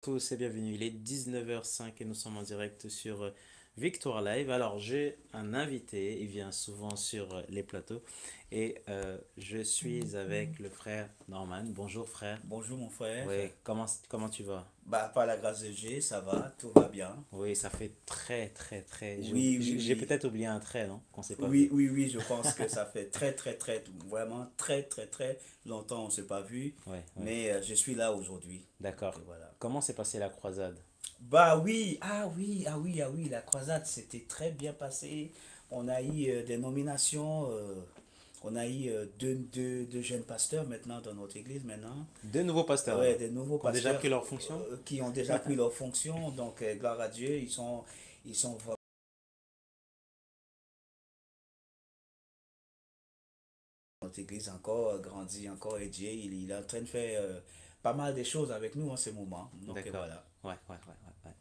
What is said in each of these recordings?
Tous et bienvenue. Il est 19h05 et nous sommes en direct sur Victoire Live. Alors, j'ai un invité, il vient souvent sur les plateaux et je suis avec le frère Norman. Bonjour frère. Bonjour mon frère. Oui, comment tu vas? Bah, par la grâce de Dieu, ça va, tout va bien. Oui, ça fait très. J'ai Oui, oui, j'ai oui. peut-être oublié un trait, non? Qu'on s'est pas Oui, vu. oui, oui, je pense que ça fait vraiment très longtemps on ne s'est pas vu. Ouais, Mais je suis là aujourd'hui. Donc d'accord. voilà. Comment s'est passée la croisade? Bah oui, ah oui, la croisade s'était très bien passée. On a eu des nominations. On a eu deux jeunes pasteurs maintenant dans notre église maintenant. Deux nouveaux pasteurs Ouais, alors, des nouveaux qui ont déjà pasteurs pris leur fonction? qui ont déjà pris leur fonction. Donc, gloire à Dieu, ils sont vraiment notre église encore grandi, encore aidé. Il est en train de faire pas mal de choses avec nous en ce moment. Donc, D'accord. voilà. Ouais.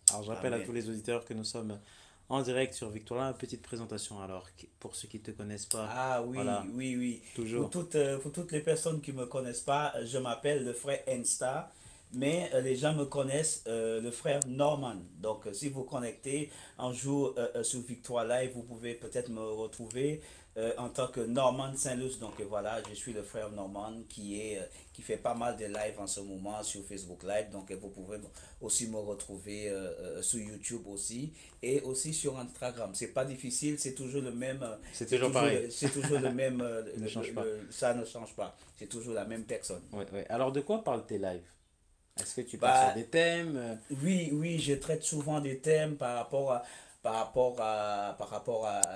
Alors, je rappelle à tous Amen. les auditeurs que nous sommes en direct sur Victoire. Une petite présentation. Alors, pour ceux qui ne te connaissent pas, Ah oui, voilà, oui, oui. toujours. Pour toutes les personnes qui ne me connaissent pas, je m'appelle le frère Ensta, mais les gens me connaissent le frère Norman. Donc, si vous connectez un jour sur Victoire Live, vous pouvez peut-être me retrouver en tant que Norman Saint-Luc. Donc, voilà, je suis le frère Norman qui fait pas mal de live en ce moment sur Facebook Live. Donc, vous pouvez aussi me retrouver sur YouTube aussi et aussi sur Instagram. C'est pas difficile, c'est toujours le même. C'est toujours pareil. C'est toujours le même. Ne change pas. Ça ne change pas. C'est toujours la même personne. Ouais. Alors, de quoi parlent tes lives? Est-ce que tu pars sur Bah, des thèmes? oui, oui, je traite souvent des thèmes par rapport à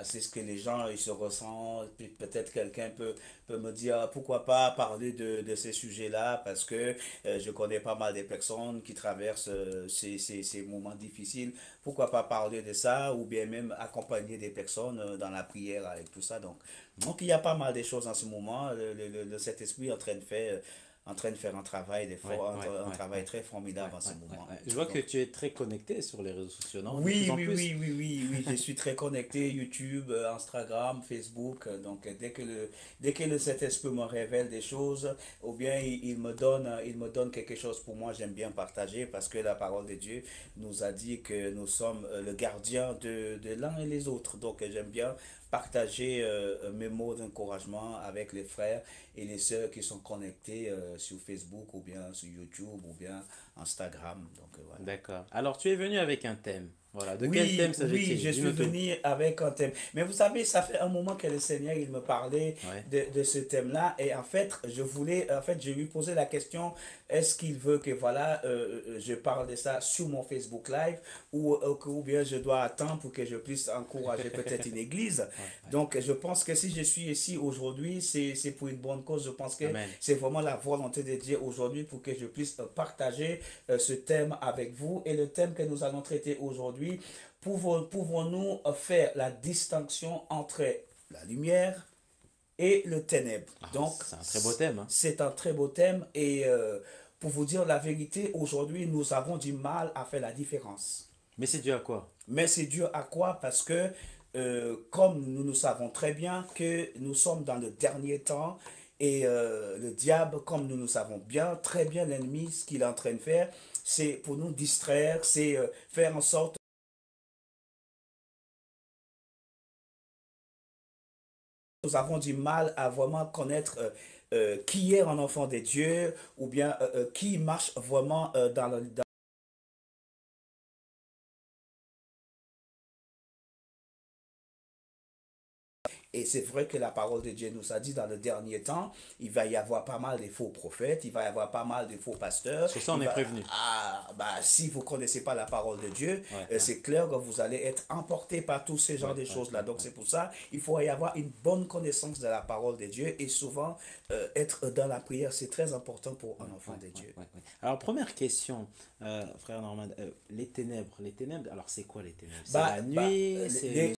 c'est ce que les gens ils se ressentent. Puis peut-être quelqu'un peut me dire pourquoi pas parler de ces sujets-là parce que je connais pas mal de personnes qui traversent ces moments difficiles. Pourquoi pas parler de ça ou bien même accompagner des personnes dans la prière avec tout ça. Donc il y a pas mal de choses en ce moment. Le Saint-Esprit est en train de faire un travail, un travail très formidable en ce moment. Je vois que Donc, tu es très connecté sur les réseaux sociaux, non? De plus oui, en oui, plus. oui, oui, oui, oui, je suis très connecté, YouTube, Instagram, Facebook. Donc, dès que le Saint-Esprit me révèle des choses, ou bien il me donne quelque chose pour moi, j'aime bien partager parce que la parole de Dieu nous a dit que nous sommes le gardien de l'un et les autres. Donc, j'aime bien partager mes mots d'encouragement avec les frères et les sœurs qui sont connectés sur Facebook ou bien sur YouTube ou bien Instagram. Donc, voilà. D'accord. Alors, tu es venu avec un thème. Voilà. De quel thème Oui, oui, s'agit-il? je suis Dis-nous tout. venu avec un thème. Mais vous savez, ça fait un moment que le Seigneur, il me parlait Ouais. de ce thème-là. Et je lui posais la question, est-ce qu'il veut que, voilà, je parle de ça sur mon Facebook Live ou bien je dois attendre pour que je puisse encourager peut-être une église. Ouais. Donc, je pense que si je suis ici aujourd'hui, c'est pour une bonne cause. Je pense que Amen. c'est vraiment la volonté de Dieu aujourd'hui pour que je puisse partager ce thème avec vous. Et le thème que nous allons traiter aujourd'hui, pouvons-nous faire la distinction entre la lumière et le ténèbre? Ah, Donc, c'est un très beau thème, hein. c'est un très beau thème et pour vous dire la vérité, aujourd'hui, nous avons du mal à faire la différence. Mais c'est dû à quoi? Mais c'est dû à quoi? Parce que, comme nous savons très bien que nous sommes dans le dernier temps, et le diable, comme nous savons bien, très bien l'ennemi, ce qu'il est en train de faire, c'est pour nous distraire, c'est faire en sorte que nous avons du mal à vraiment connaître qui est un enfant de Dieu, ou bien qui marche vraiment dans Et c'est vrai que la parole de Dieu nous a dit dans le dernier temps, il va y avoir pas mal de faux prophètes, il va y avoir pas mal de faux pasteurs. Sur ça, on est prévenu. Si vous ne connaissez pas la parole de Dieu, Ouais. c'est clair que vous allez être emporté par tous ces genres de choses-là. Donc Ouais. c'est pour ça, il faut y avoir une bonne connaissance de la parole de Dieu et souvent être dans la prière, c'est très important pour un enfant de Dieu. Alors, première question, frère Norman. Les ténèbres. Les ténèbres, alors c'est quoi les ténèbres? C'est Bah, la bah, nuit? C'est les, le...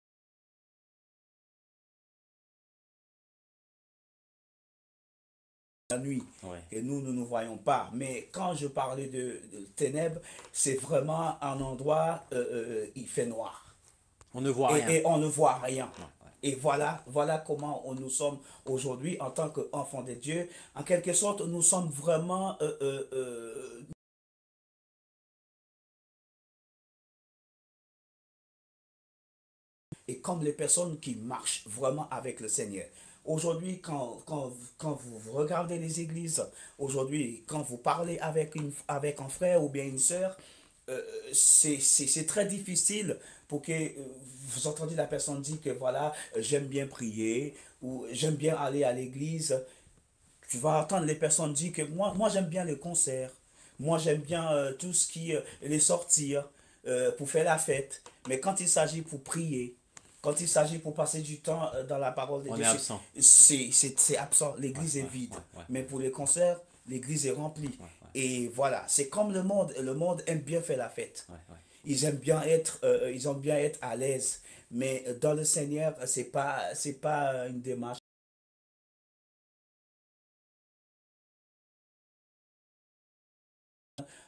la nuit Ouais. et nous ne voyons pas. Mais quand je parlais de ténèbres, c'est vraiment un endroit, il fait noir. On ne voit rien. Et on ne voit rien. Ouais. Et voilà comment nous sommes aujourd'hui en tant qu'enfants de Dieu. En quelque sorte, nous sommes vraiment comme les personnes qui marchent vraiment avec le Seigneur. Aujourd'hui, quand vous regardez les églises, aujourd'hui, quand vous parlez avec un frère ou bien une sœur, c'est très difficile pour que vous entendiez la personne dire que voilà, j'aime bien prier ou j'aime bien aller à l'église. Tu vas entendre les personnes dire que moi j'aime bien les concerts, moi j'aime bien tout ce qui les sortir pour faire la fête. Mais quand il s'agit pour prier, quand il s'agit pour passer du temps dans la parole de On Dieu, est absent. c'est absent. Ouais, L'église est ouais, vide. ouais, ouais, Mais pour les concerts, l'église est remplie. ouais, ouais, Et voilà, c'est comme le monde aime bien faire la fête. ouais, ouais. Ils aiment bien être à l'aise. Mais dans le Seigneur, c'est pas une démarche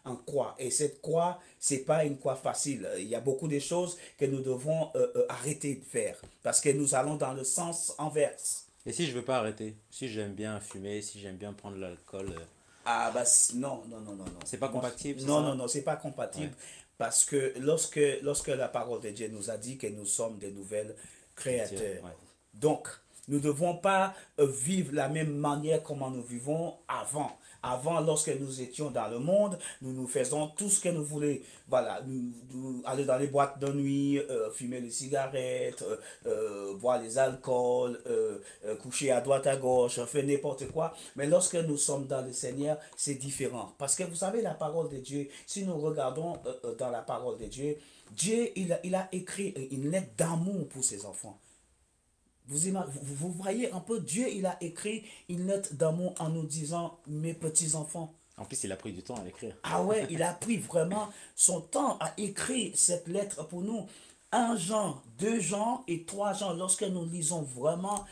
en croix. Et cette croix, c'est pas une croix facile. Il y a beaucoup de choses que nous devons arrêter de faire parce que nous allons dans le sens inverse. Et si je veux pas arrêter, si j'aime bien fumer, si j'aime bien prendre l'alcool, Ah bah non, non, non, non, non. c'est pas compatible, c'est Non, non, ça? non, c'est pas Ouais. compatible parce que lorsque la parole de Dieu nous a dit que nous sommes des nouvelles Chrétien, créateurs, ouais. donc nous ne devons pas vivre la même manière comment nous vivons avant. Avant, lorsque nous étions dans le monde, nous faisons tout ce que nous voulons. Voilà, nous aller dans les boîtes de nuit, fumer les cigarettes, boire les alcools, coucher à droite à gauche, faire n'importe quoi. Mais lorsque nous sommes dans le Seigneur, c'est différent. Parce que vous savez, la parole de Dieu, si nous regardons dans la parole de Dieu, Dieu, il a écrit une lettre d'amour pour ses enfants. Vous voyez un peu, Dieu, il a écrit une lettre d'amour en nous disant, mes petits-enfants. En plus, il a pris du temps à l'écrire. Ah ouais, il a pris vraiment son temps à écrire cette lettre pour nous. Un Jean, deux Jean et trois Jean, lorsque nous lisons vraiment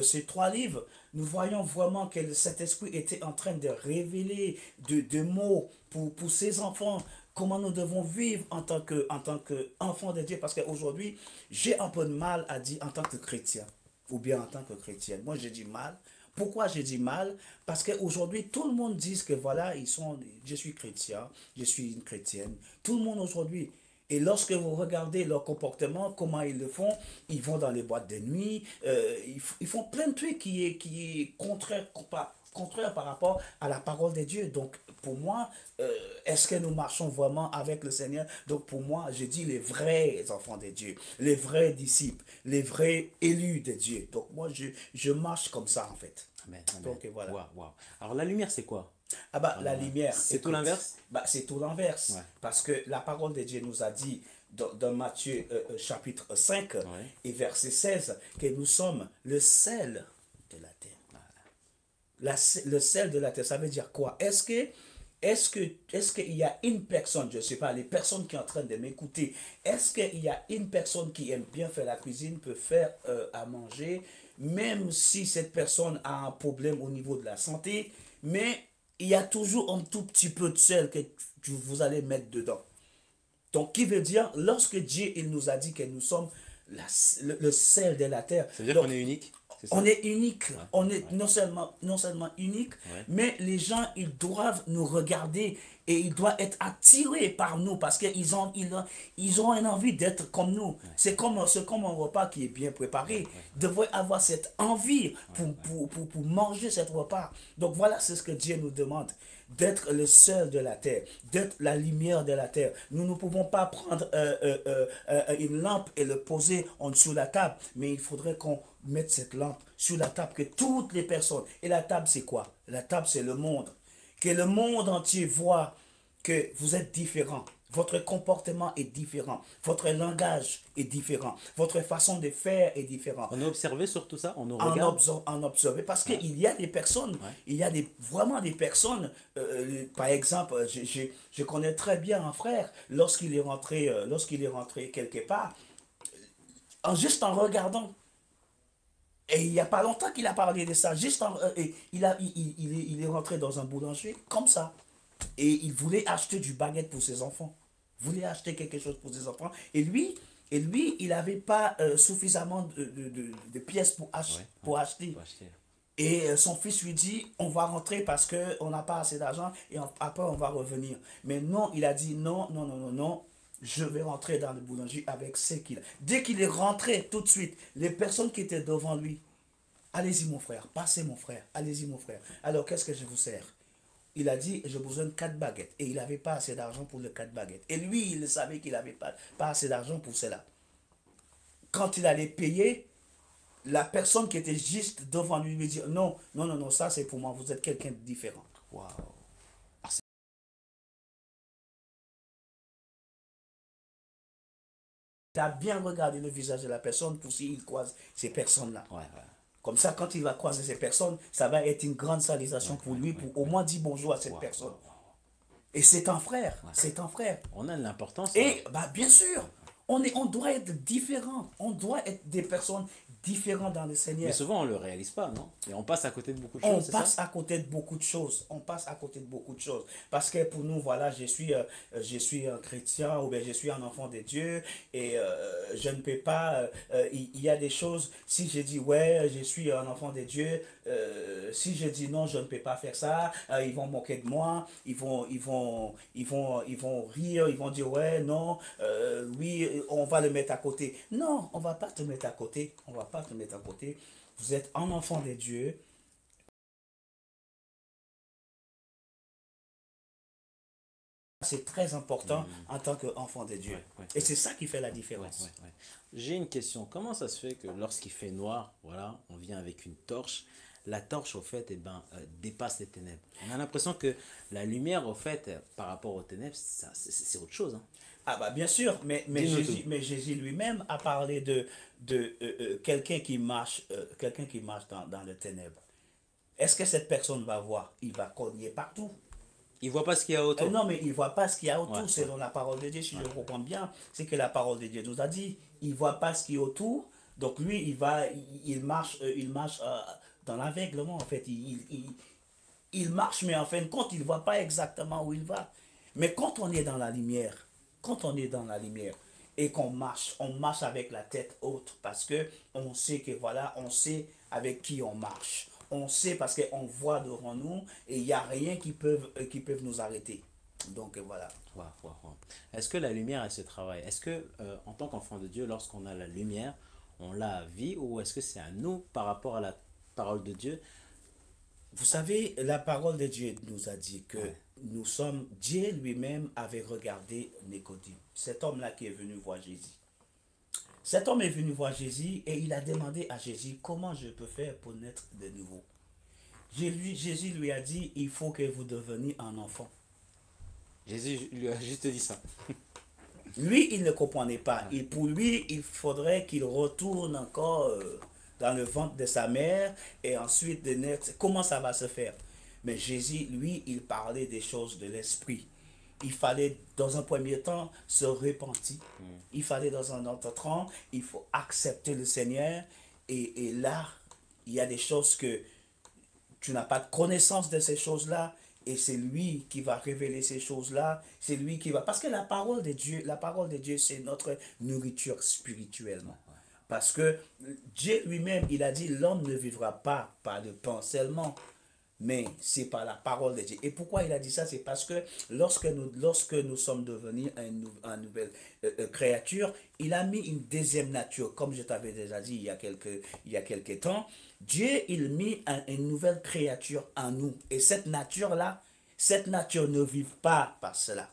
ces trois livres, nous voyons vraiment que le Saint-Esprit était en train de révéler de mots pour ses enfants, comment nous devons vivre en tant que enfants de Dieu. Parce qu'aujourd'hui, j'ai un peu de mal à dire en tant que chrétien ou bien en tant que chrétienne. Moi, j'ai du mal. Pourquoi j'ai du mal? Parce qu'aujourd'hui, tout le monde dit que voilà, je suis chrétien, je suis une chrétienne. Tout le monde aujourd'hui. Et lorsque vous regardez leur comportement, comment ils le font, ils vont dans les boîtes de nuit, ils font plein de trucs qui est contraire par rapport à la parole de Dieu. Donc, pour moi, est-ce que nous marchons vraiment avec le Seigneur? Donc, pour moi, je dis les vrais enfants de Dieu, les vrais disciples, les vrais élus de Dieu. Donc, moi, je marche comme ça, en fait. Amen, amen. Donc, voilà. Waouh, waouh. Alors, la lumière, c'est quoi? Ah bah, la lumière, C'est tout écoute, l'inverse? bah, c'est tout l'inverse. Ouais. Parce que la parole de Dieu nous a dit dans Matthieu chapitre 5 Ouais. et verset 16 que nous sommes le sel de la terre. Le sel de la terre, ça veut dire quoi? Est-ce qu'il y a une personne, je ne sais pas, les personnes qui sont en train de m'écouter, est-ce qu'il y a une personne qui aime bien faire la cuisine, peut faire à manger, même si cette personne a un problème au niveau de la santé, mais il y a toujours un tout petit peu de sel que vous allez mettre dedans. Donc, qui veut dire, lorsque Dieu il nous a dit que nous sommes le sel de la terre, Ça veut dire donc qu'on est unique? C'est on ça? est unique, Ouais, on est ouais, non seulement unique, ouais. mais les gens, ils doivent nous regarder et ils doivent être attirés par nous parce ils ont une envie d'être comme nous. C'est comme un repas qui est bien préparé. Ils devraient avoir cette envie pour manger cet repas. Donc voilà, c'est ce que Dieu nous demande. D'être le seul de la terre, d'être la lumière de la terre. Nous ne pouvons pas prendre une lampe et le poser en dessous de la table, mais il faudrait qu'on mette cette lampe sur la table, que toutes les personnes, et la table c'est quoi? La table c'est le monde, que le monde entier voit que vous êtes différents. Votre comportement est différent. Votre langage est différent. Votre façon de faire est différente. On est observé sur tout ça? On nous regarde? En observer. Parce Ouais. qu'il y a des personnes, Ouais. il y a vraiment des personnes, par exemple, je connais très bien un frère, lorsqu'il est rentré quelque part, juste en regardant, et il n'y a pas longtemps qu'il a parlé de ça, il est rentré dans un boulanger comme ça. Et il voulait acheter du baguette pour ses enfants. Il voulait acheter quelque chose pour ses enfants. Et lui il n'avait pas suffisamment de pièces Ouais, pour acheter. Faut acheter. Et son fils lui dit, on va rentrer parce qu'on n'a pas assez d'argent et après on va revenir. Mais non, il a dit non, non, non, non, non. je vais rentrer dans le boulanger avec ce qu'il a. Dès qu'il est rentré, tout de suite, les personnes qui étaient devant lui, allez-y mon frère, passez mon frère, allez-y mon frère. Alors qu'est-ce que je vous sers? Il a dit, j'ai besoin de 4 baguettes. Et il n'avait pas assez d'argent pour les 4 baguettes. Et lui, il savait qu'il n'avait pas assez d'argent pour cela. Quand il allait payer, la personne qui était juste devant lui lui dit, non, non, non, non, ça c'est pour moi, vous êtes quelqu'un de différent. Waouh. Il a bien regardé le visage de la personne pour s'il croise ces personnes-là. Ouais, ouais. Comme ça, quand il va croiser ces personnes, ça va être une grande Ouais, salutation pour ouais, lui, ouais, pour au ouais. moins dire bonjour à cette Waouh, personne. waouh, waouh. Et c'est un frère, Ouais. c'est un frère. On a de l'importance alors. Et bah, bien sûr, on doit être différents. On doit être des personnes différentes dans le Mais Seigneur. souvent, on ne le réalise pas, non? Et on passe à côté de beaucoup de On choses, c'est ça? passe à côté de beaucoup de choses. On passe à côté de beaucoup de choses. Parce que pour nous, voilà, je suis un chrétien ou bien je suis un enfant de Dieu et je ne peux pas. Il y a des choses, si je dis ouais, je suis un enfant de Dieu, si je dis non, je ne peux pas faire ça, ils vont moquer de moi, ils vont rire, ils vont dire ouais, non, oui, on va le mettre à côté. Non, on va pas te mettre à côté. On va pas te mettre à côté. Vous êtes un enfant de Dieu. C'est très important Hmm. en tant qu'enfant de Dieu. Ouais, ouais, Et ouais. c'est ça qui fait la Ouais, différence. ouais, ouais. J'ai une question. Comment ça se fait que lorsqu'il fait noir, voilà, on vient avec une torche, la torche, au fait, dépasse les ténèbres. On a l'impression que la lumière, au fait, par rapport aux ténèbres, c'est autre chose, hein. Ah bah bien sûr, Dis-nous tout. Mais Jésus lui-même a parlé de quelqu'un qui marche dans les ténèbres. Est-ce que cette personne va voir? Il va cogner partout. Il voit pas ce qu'il y a autour. Non, mais il ne voit pas ce qu'il y a Ouais, autour, ouais, selon la parole de Dieu, si ouais, je comprends bien. C'est que la parole de Dieu nous a dit, il ne voit pas ce qui est autour. Donc lui, il marche dans l'aveuglement, en fait. Il marche, mais en fin de compte, il ne voit pas exactement où il va. Mais quand on est dans la lumière, quand on est dans la lumière et on marche avec la tête haute parce que on sait que voilà, on sait avec qui on marche. On sait parce qu'on voit devant nous et il n'y a rien qui peuvent nous arrêter. Donc voilà. ouais, ouais, ouais. Est-ce que la lumière, elle se travaille? Est-ce que, en tant qu'enfant de Dieu, lorsqu'on a la lumière, on l'a à vie ou est-ce que c'est à nous, par rapport à la parole de Dieu? Vous savez, la parole de Dieu nous a dit que Ouais. Dieu lui-même avait regardé Nicodème, cet homme-là qui est venu voir Jésus. Cet homme est venu voir Jésus et il a demandé à Jésus comment je peux faire pour naître de nouveau. Jésus lui a dit, il faut que vous deveniez un enfant. Jésus lui a juste dit ça. Lui, il ne comprenait pas. Ouais. Et pour lui, il faudrait qu'il retourne encore dans le ventre de sa mère et ensuite de naître. Comment ça va se faire? Mais Jésus, lui, il parlait des choses de l'esprit. Il fallait, dans un premier temps, se repentir. Il fallait, dans un autre temps, il faut accepter le Seigneur. Et là, il y a des choses que tu n'as pas de connaissance de ces choses-là. Et c'est lui qui va révéler ces choses-là. C'est lui qui va... Parce que la parole de Dieu, c'est notre nourriture spirituellement. Parce que Dieu lui-même, il a dit, l'homme ne vivra pas par le pain seulement, mais c'est par la parole de Dieu. Et pourquoi il a dit ça? C'est parce que lorsque nous sommes devenus une nouvelle créature, il a mis une deuxième nature. Comme je t'avais déjà dit il y a quelques temps, Dieu, il mit une nouvelle créature en nous. Et cette nature ne vit pas par cela.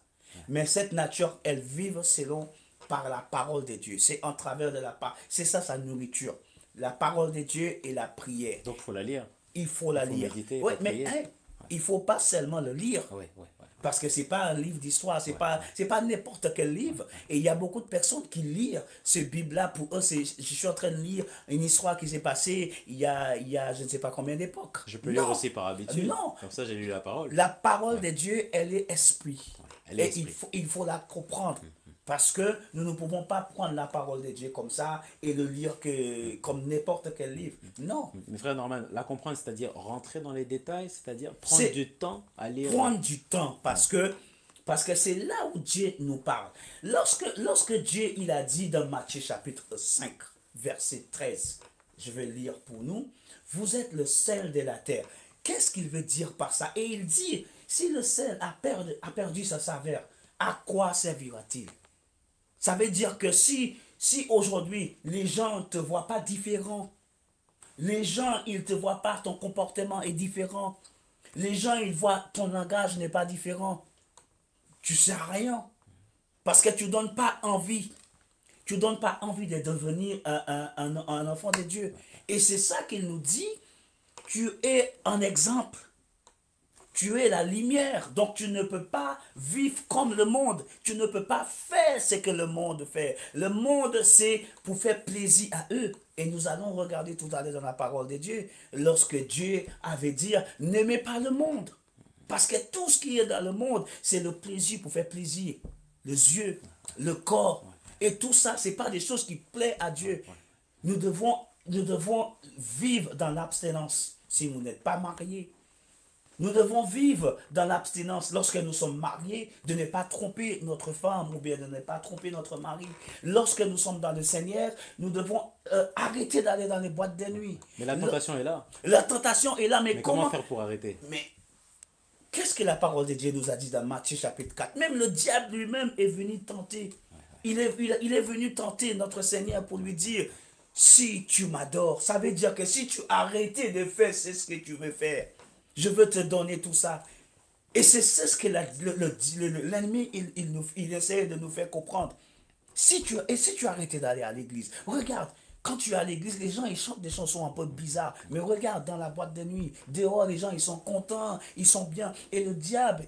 Mais cette nature, elle vit selon par la parole de Dieu. C'est en travers de la parole. C'est ça sa nourriture. La parole de Dieu et la prière. Donc, il faut la lire. Il faut Il la faut lire. méditer, il Oui, faut mais prier. hein, il ne faut pas seulement le lire. Oui, oui, oui. Parce que c'est pas un livre d'histoire, Ouais, ouais. c'est pas n'importe quel livre. Et il y a beaucoup de personnes qui lisent ce Bible-là. Pour eux, je suis en train de lire une histoire qui s'est passée il y a je ne sais pas combien d'époques. Je peux lire Non, aussi par habitude. non. Comme ça, j'ai lu la parole. La parole Ouais. de Dieu, elle est esprit. Ouais, elle est Et esprit. il faut la comprendre. Parce que nous ne pouvons pas prendre la parole de Dieu comme ça et le lire comme n'importe quel livre. Non. Mais frère Norman, la comprendre, c'est-à-dire rentrer dans les détails, c'est-à-dire prendre C'est du temps à lire. prendre du temps parce que c'est là où Dieu nous parle. Lorsque Dieu il a dit dans Matthieu chapitre 5, verset 13, je vais lire pour nous, vous êtes le sel de la terre. Qu'est-ce qu'il veut dire par ça? Et il dit, si le sel a perdu sa saveur, à quoi servira-t-il? Ça veut dire que si aujourd'hui les gens ne te voient pas différent, les gens ils ne te voient pas, ton comportement est différent, les gens ils voient ton langage n'est pas différent, tu ne sais rien. Parce que tu ne donnes pas envie. Tu ne donnes pas envie de devenir un enfant de Dieu. Et c'est ça qu'il nous dit. Tu es un exemple. Tu es la lumière, donc tu ne peux pas vivre comme le monde. Tu ne peux pas faire ce que le monde fait. Le monde, c'est pour faire plaisir à eux. Et nous allons regarder tout à l'heure dans la parole de Dieu, lorsque Dieu avait dit, n'aimez pas le monde. Parce que tout ce qui est dans le monde, c'est le plaisir pour faire plaisir. Les yeux, le corps. Et tout ça, ce n'est pas des choses qui plaisent à Dieu. Nous devons vivre dans l'abstinence si vous n'êtes pas marié. Nous devons vivre dans l'abstinence lorsque nous sommes mariés, de ne pas tromper notre femme ou bien de ne pas tromper notre mari. Lorsque nous sommes dans le Seigneur, nous devons arrêter d'aller dans les boîtes de nuit. Mais la tentation est là. La tentation est là, mais Mais comment comment faire pour arrêter? Mais qu'est-ce que la parole de Dieu nous a dit dans Matthieu chapitre 4? Même le diable lui-même est venu tenter. Il est venu tenter notre Seigneur pour lui dire, si tu m'adores, ça veut dire que si tu arrêtes de faire ce que tu veux faire, je veux te donner tout ça. Et c'est ce que l'ennemi, il essaie de nous faire comprendre. Si tu arrêtais d'aller à l'église, regarde, quand tu es à l'église, les gens, ils chantent des chansons un peu bizarres. Mais regarde, dans la boîte de nuit, dehors, les gens, ils sont contents, ils sont bien. Et le diable,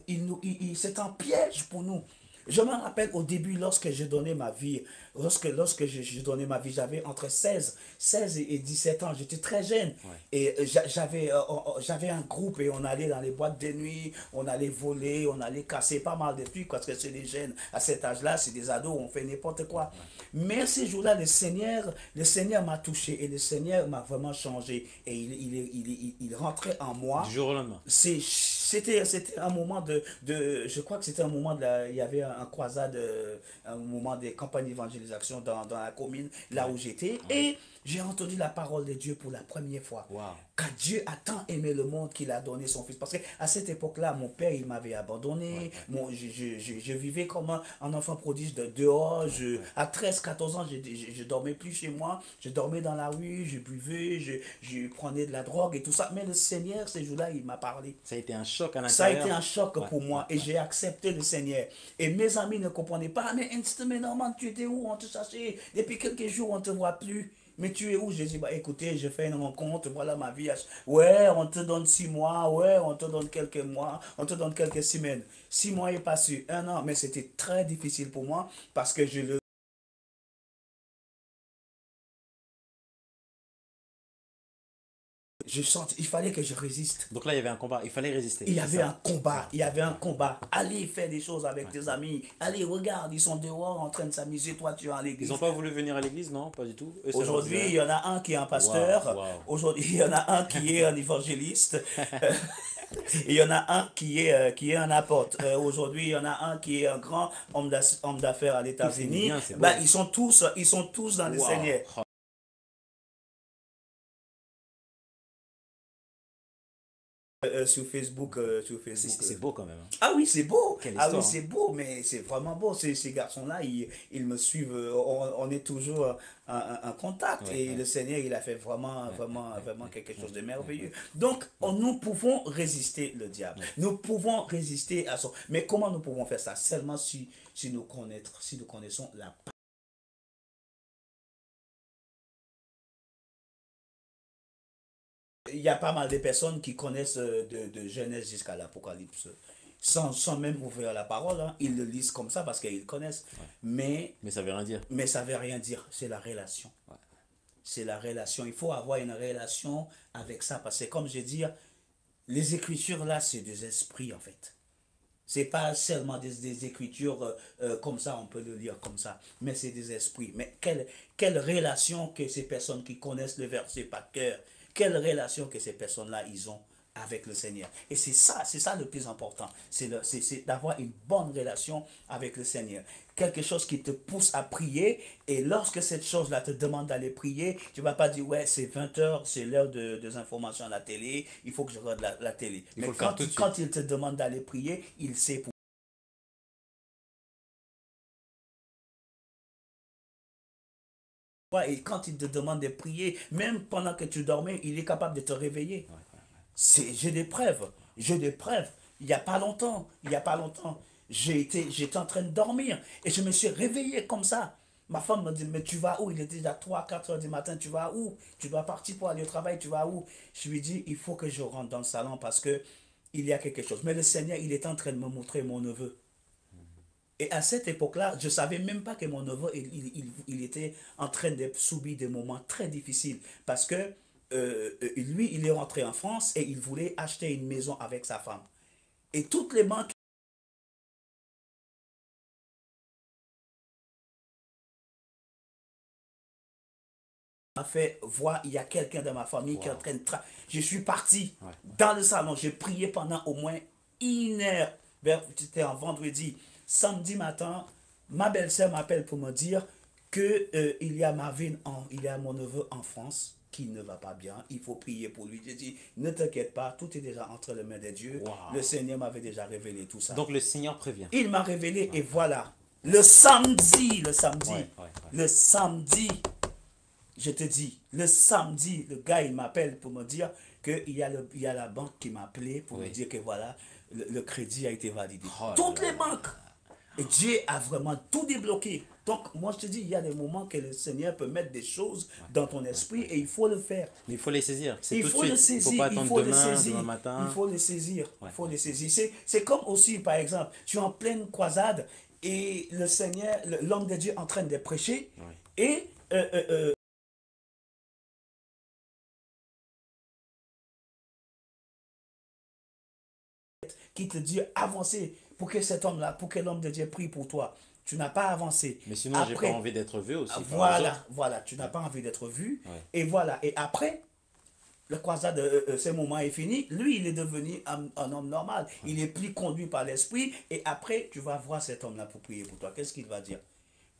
c'est un piège pour nous. Je me rappelle au début, lorsque je donnais ma vie, lorsque je donnais ma vie, j'avais entre 16 et 17 ans, j'étais très jeune. Et j'avais un groupe et on allait dans les boîtes de nuit, on allait voler, on allait casser pas mal de trucs parce que c'est des jeunes. À cet âge-là, c'est des ados, on fait n'importe quoi. Mais ces jours-là, le Seigneur m'a touché et le Seigneur m'a vraiment changé. Et il rentrait en moi. Du jour au lendemain. C'était un moment je crois que c'était un moment il y avait un croisade, un moment des campagnes d'évangélisation dans la commune, là où j'étais, et j'ai entendu la parole de Dieu pour la première fois. Wow. Car Dieu a tant aimé le monde qu'il a donné son Fils. Parce qu'à cette époque-là, mon père, il m'avait abandonné. Je vivais comme un enfant prodige dehors. À 13, 14 ans, je dormais plus chez moi. Je dormais dans la rue, je buvais, je prenais de la drogue et tout ça. Mais le Seigneur, ces jours-là, il m'a parlé. Ça a été un choc à Ça a l'intérieur. été un choc pour moi et j'ai accepté le Seigneur. Et mes amis ne comprenaient pas. Mais mais Norman, tu étais où? On te cherchait. Depuis quelques jours, on ne te voit plus. Mais tu es où? Je dis, bah écoutez, je fais une rencontre, voilà ma vie. Ouais, on te donne 6 mois, ouais, on te donne quelques mois, on te donne quelques semaines. 6 mois est passé, un an, mais c'était très difficile pour moi parce que je sens, il fallait que je résiste. Donc là, il y avait un combat. Il fallait résister. Il y c'est avait ça. un combat, il y avait un combat. Allez faire des choses avec tes amis. Allez, regarde, ils sont dehors en train de s'amuser, toi tu es à Ils l'église. n'ont pas voulu venir à l'église, non? Pas du tout. Eux, ça leur Aujourd'hui, il disait. y en a un qui est un Waouh, pasteur. waouh. Aujourd'hui, il y en a un qui est un évangéliste. Et il y en a un qui est un apôtre. Aujourd'hui, il y en a un qui est un grand homme d'affaires à Tous finissent l'États-Unis. bien, c'est beau. Bah, ils sont tous dans le Seigneur. Waouh. Sur Facebook. C'est beau quand même, hein. Ah oui, c'est beau. Quelle Ah oui, histoire, hein. c'est beau, mais c'est vraiment beau. Ces garçons-là, ils me suivent. On est toujours en contact. Ouais, Et ouais, le Seigneur, il a fait vraiment, ouais, vraiment, ouais, vraiment ouais, quelque ouais, chose de ouais, merveilleux. ouais, Donc, ouais, nous pouvons résister le diable. ouais. Nous pouvons résister à son. Mais comment nous pouvons faire ça? Seulement si nous connaissons la. Il y a pas mal de personnes qui connaissent de Genèse jusqu'à l'Apocalypse. Sans même ouvrir la parole, hein. Ils le lisent comme ça parce qu'ils connaissent. Ouais. Mais, Mais ça veut rien dire. mais ça ne veut rien dire. C'est la relation. Ouais. C'est la relation. Il faut avoir une relation avec ça. Parce que comme je dis, les écritures là, c'est des esprits en fait. C'est pas seulement des écritures comme ça, on peut le lire comme ça, mais c'est des esprits. Mais quelle relation que ces personnes qui connaissent le verset par cœur, quelle relation que ces personnes-là, ils ont avec le Seigneur. Et c'est ça le plus important, c'est d'avoir une bonne relation avec le Seigneur. Quelque chose qui te pousse à prier, et lorsque cette chose-là te demande d'aller prier, tu ne vas pas dire, ouais, c'est 20 heures, c'est l'heure des informations à la télé, il faut que je regarde la télé. Il Mais faut le faire tout de suite. quand il te demande d'aller prier, il sait Et quand il te demande de prier, même pendant que tu dormais, il est capable de te réveiller. Ouais. J'ai des preuves. J'ai des preuves. Il n'y a pas longtemps, il n'y a pas longtemps, j'étais en train de dormir et je me suis réveillé comme ça. Ma femme me dit, mais tu vas où? Il était déjà 3 4 heures du matin, tu vas où? Tu dois partir pour aller au travail, tu vas où? Je lui dis, il faut que je rentre dans le salon parce que il y a quelque chose. Mais le Seigneur, il est en train de me montrer mon neveu. Et à cette époque-là, je ne savais même pas que mon neveu, il était en train de subir des moments très difficiles. Parce que lui, il est rentré en France et il voulait acheter une maison avec sa femme. Et toutes les banques m'ont fait voir, il y a quelqu'un dans ma famille qui est en Wow. train de... Je suis parti Ouais. dans le salon, j'ai prié pendant au moins 1 heure. C'était un vendredi. Samedi matin, ma belle-sœur m'appelle pour me dire que il y a mon neveu en France qui ne va pas bien, il faut prier pour lui. J'ai dit, ne t'inquiète pas, tout est déjà entre les mains de Dieu. Le Wow. Seigneur m'avait déjà révélé tout ça. Donc le Seigneur prévient. Il m'a révélé Ouais, et voilà. Le samedi, le samedi, ouais, ouais, ouais. le samedi, je te dis, le samedi, le gars, il m'appelle pour me dire il y a la banque qui m'a appelé pour me Oui. dire que voilà, le crédit a été validé. Oh là Toutes là les là banques. Et Dieu a vraiment tout débloqué. Donc, moi, je te dis, il y a des moments que le Seigneur peut mettre des choses dans ton esprit et il faut le faire. Mais il faut les saisir. C'est Il tout de faut le suite. Il ne faut saisir, pas il attendre faut le demain, saisir, demain il matin. faut le saisir, il Ouais, faut ouais, le ouais. saisir. C'est comme aussi, par exemple, tu es en pleine croisade et le Seigneur, l'homme de Dieu est en train de prêcher Ouais. et qui te dit avancer pour que cet homme-là, pour que l'homme de Dieu prie pour toi. Tu n'as pas avancé. Mais sinon, j'ai pas Après, envie d'être vu aussi par les voilà, autres. voilà, tu n'as Ouais, pas envie d'être vu. ouais. Et voilà, et après, le croisade, ce moment est fini. Lui, il est devenu un homme normal. Il est plus conduit par l'esprit. Et après, tu vas voir cet homme-là pour prier pour toi. Qu'est-ce qu'il va dire?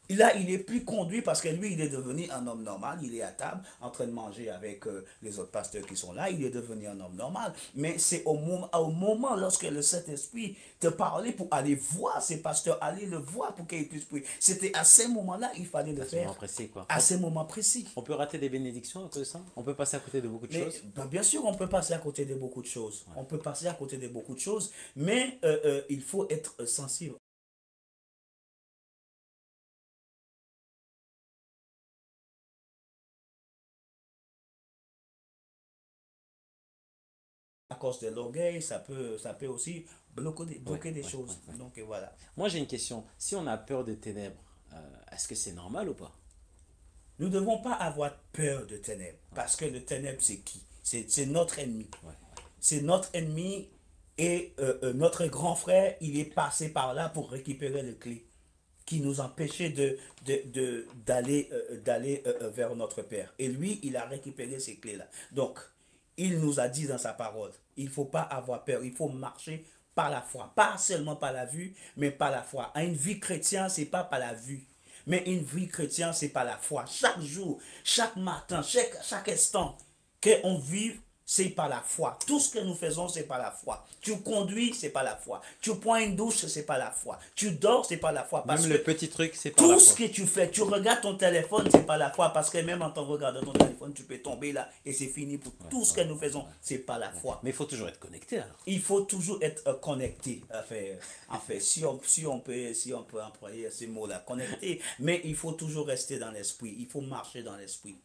Là, il est plus conduit parce que lui, il est devenu un homme normal. Il est à table en train de manger avec les autres pasteurs qui sont là. Il est devenu un homme normal. Mais c'est au moment lorsque le Saint-Esprit te parlait pour aller voir ces pasteurs, aller le voir pour qu'ils puissent prier. C'était à ces moments-là, il fallait le À ce moment faire. précis, quoi. À ces moments précis. On peut rater des bénédictions à cause de ça. On peut passer à côté de beaucoup de Mais choses. ben, bien sûr, on peut passer à côté de beaucoup de choses. Ouais. On peut passer à côté de beaucoup de choses. Mais il faut être sensible à cause de l'orgueil, ça peut aussi Ouais, bloquer des ouais, ouais, choses. ouais. Donc voilà. Moi, j'ai une question. Si on a peur des ténèbres, est-ce que c'est normal ou pas? Nous ne devons pas avoir peur de ténèbres. Parce que le ténèbre, c'est qui? C'est notre ennemi. Ouais, C'est notre ennemi et notre grand frère, il est passé par là pour récupérer les clés qui nous empêchait d'aller vers notre Père. Et lui, il a récupéré ces clés-là. Donc, il nous a dit dans sa parole, il ne faut pas avoir peur, il faut marcher par la foi. Pas seulement par la vue, mais par la foi. Une vie chrétienne, c'est pas par la vue. Mais une vie chrétienne, c'est par la foi. Chaque jour, chaque matin, chaque instant qu'on vive, c'est par la foi. Tout ce que nous faisons, c'est par la foi. Tu conduis, c'est par la foi. Tu prends une douche, c'est par la foi. Tu dors, c'est par la foi. même Parce le que petit truc, c'est par la tout ce foi. que tu fais, tu regardes ton téléphone, c'est par la foi. Parce que même en t'en regardant ton téléphone, tu peux tomber là et c'est fini pour Ouais, tout ce ouais, que nous faisons, ouais. c'est par la foi. Mais il faut toujours être connecté alors. Il faut toujours être connecté. En fait, si on peut employer ces mots-là, connecté, mais il faut toujours rester dans l'esprit. Il faut marcher dans l'esprit.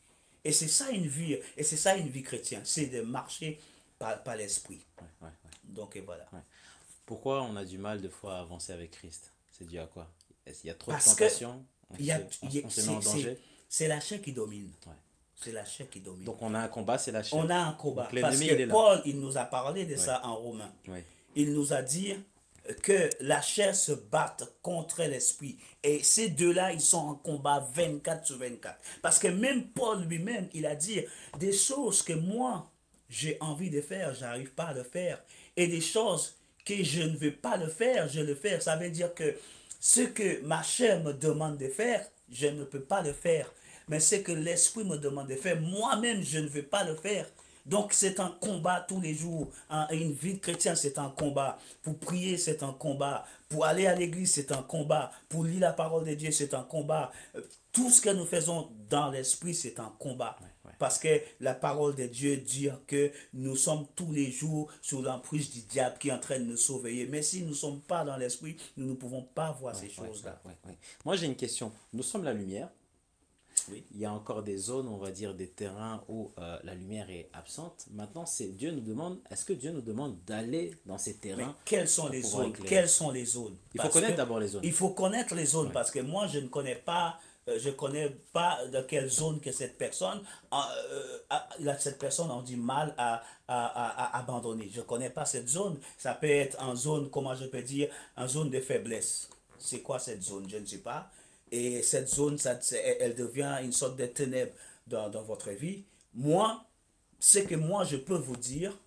Et c'est ça une vie, et c'est ça une vie chrétienne, c'est de marcher par l'esprit. Ouais, ouais, ouais, Donc et voilà. ouais. Pourquoi on a du mal de fois à avancer avec Christ? C'est dû à quoi? Est-ce qu'il y a trop de Parce que tentations? il y a, il y a- On se met en danger? c'est la chair qui domine. Ouais. C'est la chair qui domine. Donc on a un combat, c'est la chair. On a un combat. Donc Parce l'ennemi, il que est là. Paul, il nous a parlé de Ouais, ça en Romains. ouais, Il nous a dit que la chair se batte contre l'esprit. Et ces deux-là, ils sont en combat 24 sur 24. Parce que même Paul lui-même, il a dit des choses que moi, j'ai envie de faire, j'arrive pas à le faire. Et des choses que je ne veux pas le faire, je le fais. Ça veut dire que ce que ma chair me demande de faire, je ne peux pas le faire. Mais ce que l'esprit me demande de faire, moi-même, je ne veux pas le faire. Donc c'est un combat tous les jours. Une vie de chrétien, c'est un combat. Pour prier, c'est un combat. Pour aller à l'église, c'est un combat. Pour lire la parole de Dieu, c'est un combat. Tout ce que nous faisons dans l'esprit, c'est un combat. Ouais, ouais. Parce que la parole de Dieu dit que nous sommes tous les jours sous l'emprise du diable qui est en train de nous surveiller. Mais si nous ne sommes pas dans l'esprit, nous ne pouvons pas voir Ouais, ces ouais, choses-là. ouais, ouais. Moi, j'ai une question. Nous sommes la lumière. Oui. Il y a encore des zones, on va dire, des terrains où la lumière est absente. Maintenant, c'est Dieu nous demande, est-ce que Dieu nous demande d'aller dans ces Mais terrains quelles sont pour les pouvoir zones? éclairer? Quelles sont les zones? Il faut Parce que connaître d'abord les zones. il faut connaître les zones Ouais. parce que moi je connais pas de quelle zone que cette personne, cette personne en dit mal à abandonner. Je connais pas cette zone. Ça peut être en zone, comment je peux dire, en zone de faiblesse. C'est quoi cette zone? Je ne sais pas. Et cette zone, elle devient une sorte de ténèbres dans votre vie. Moi, ce que moi je peux vous dire,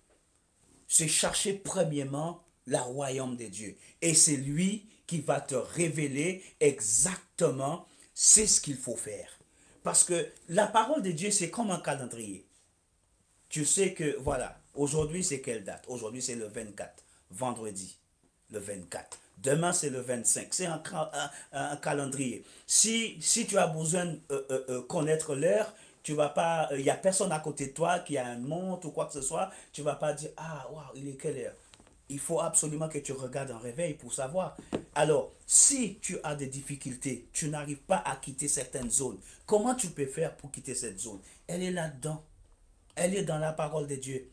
c'est chercher premièrement le royaume de Dieu. Et c'est lui qui va te révéler exactement c'est ce qu'il faut faire. Parce que la parole de Dieu, c'est comme un calendrier. Tu sais que, voilà, aujourd'hui c'est quelle date? Aujourd'hui c'est le 24, vendredi, le 24. Demain c'est le 25. C'est un calendrier. Si tu as besoin de connaître l'heure, tu vas pas, il n'y a personne à côté de toi qui a un montre ou quoi que ce soit, tu vas pas dire, ah, waouh, il est quelle heure? Il faut absolument que tu regardes un réveil pour savoir. Alors, si tu as des difficultés, tu n'arrives pas à quitter certaines zones, comment tu peux faire pour quitter cette zone? Elle est là-dedans. Elle est dans la parole de Dieu.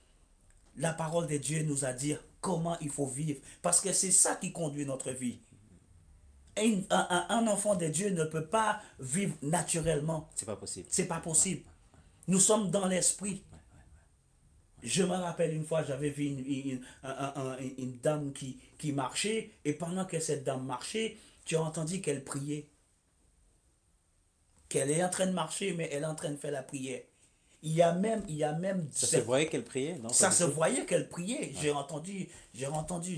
La parole de Dieu nous a dit comment il faut vivre. Parce que c'est ça qui conduit notre vie. Un enfant de Dieu ne peut pas vivre naturellement. C'est pas possible. C'est pas Ouais, possible. Nous sommes dans l'esprit. ouais, Je me rappelle une fois, j'avais vu une dame qui marchait, et pendant que cette dame marchait, tu as entendu qu'elle priait. Qu'elle est en train de marcher, mais elle est en train de faire la prière. Il y a même ça se voyait qu'elle priait, non? Pas ça du se tout. voyait qu'elle priait. Ouais. J'ai entendu,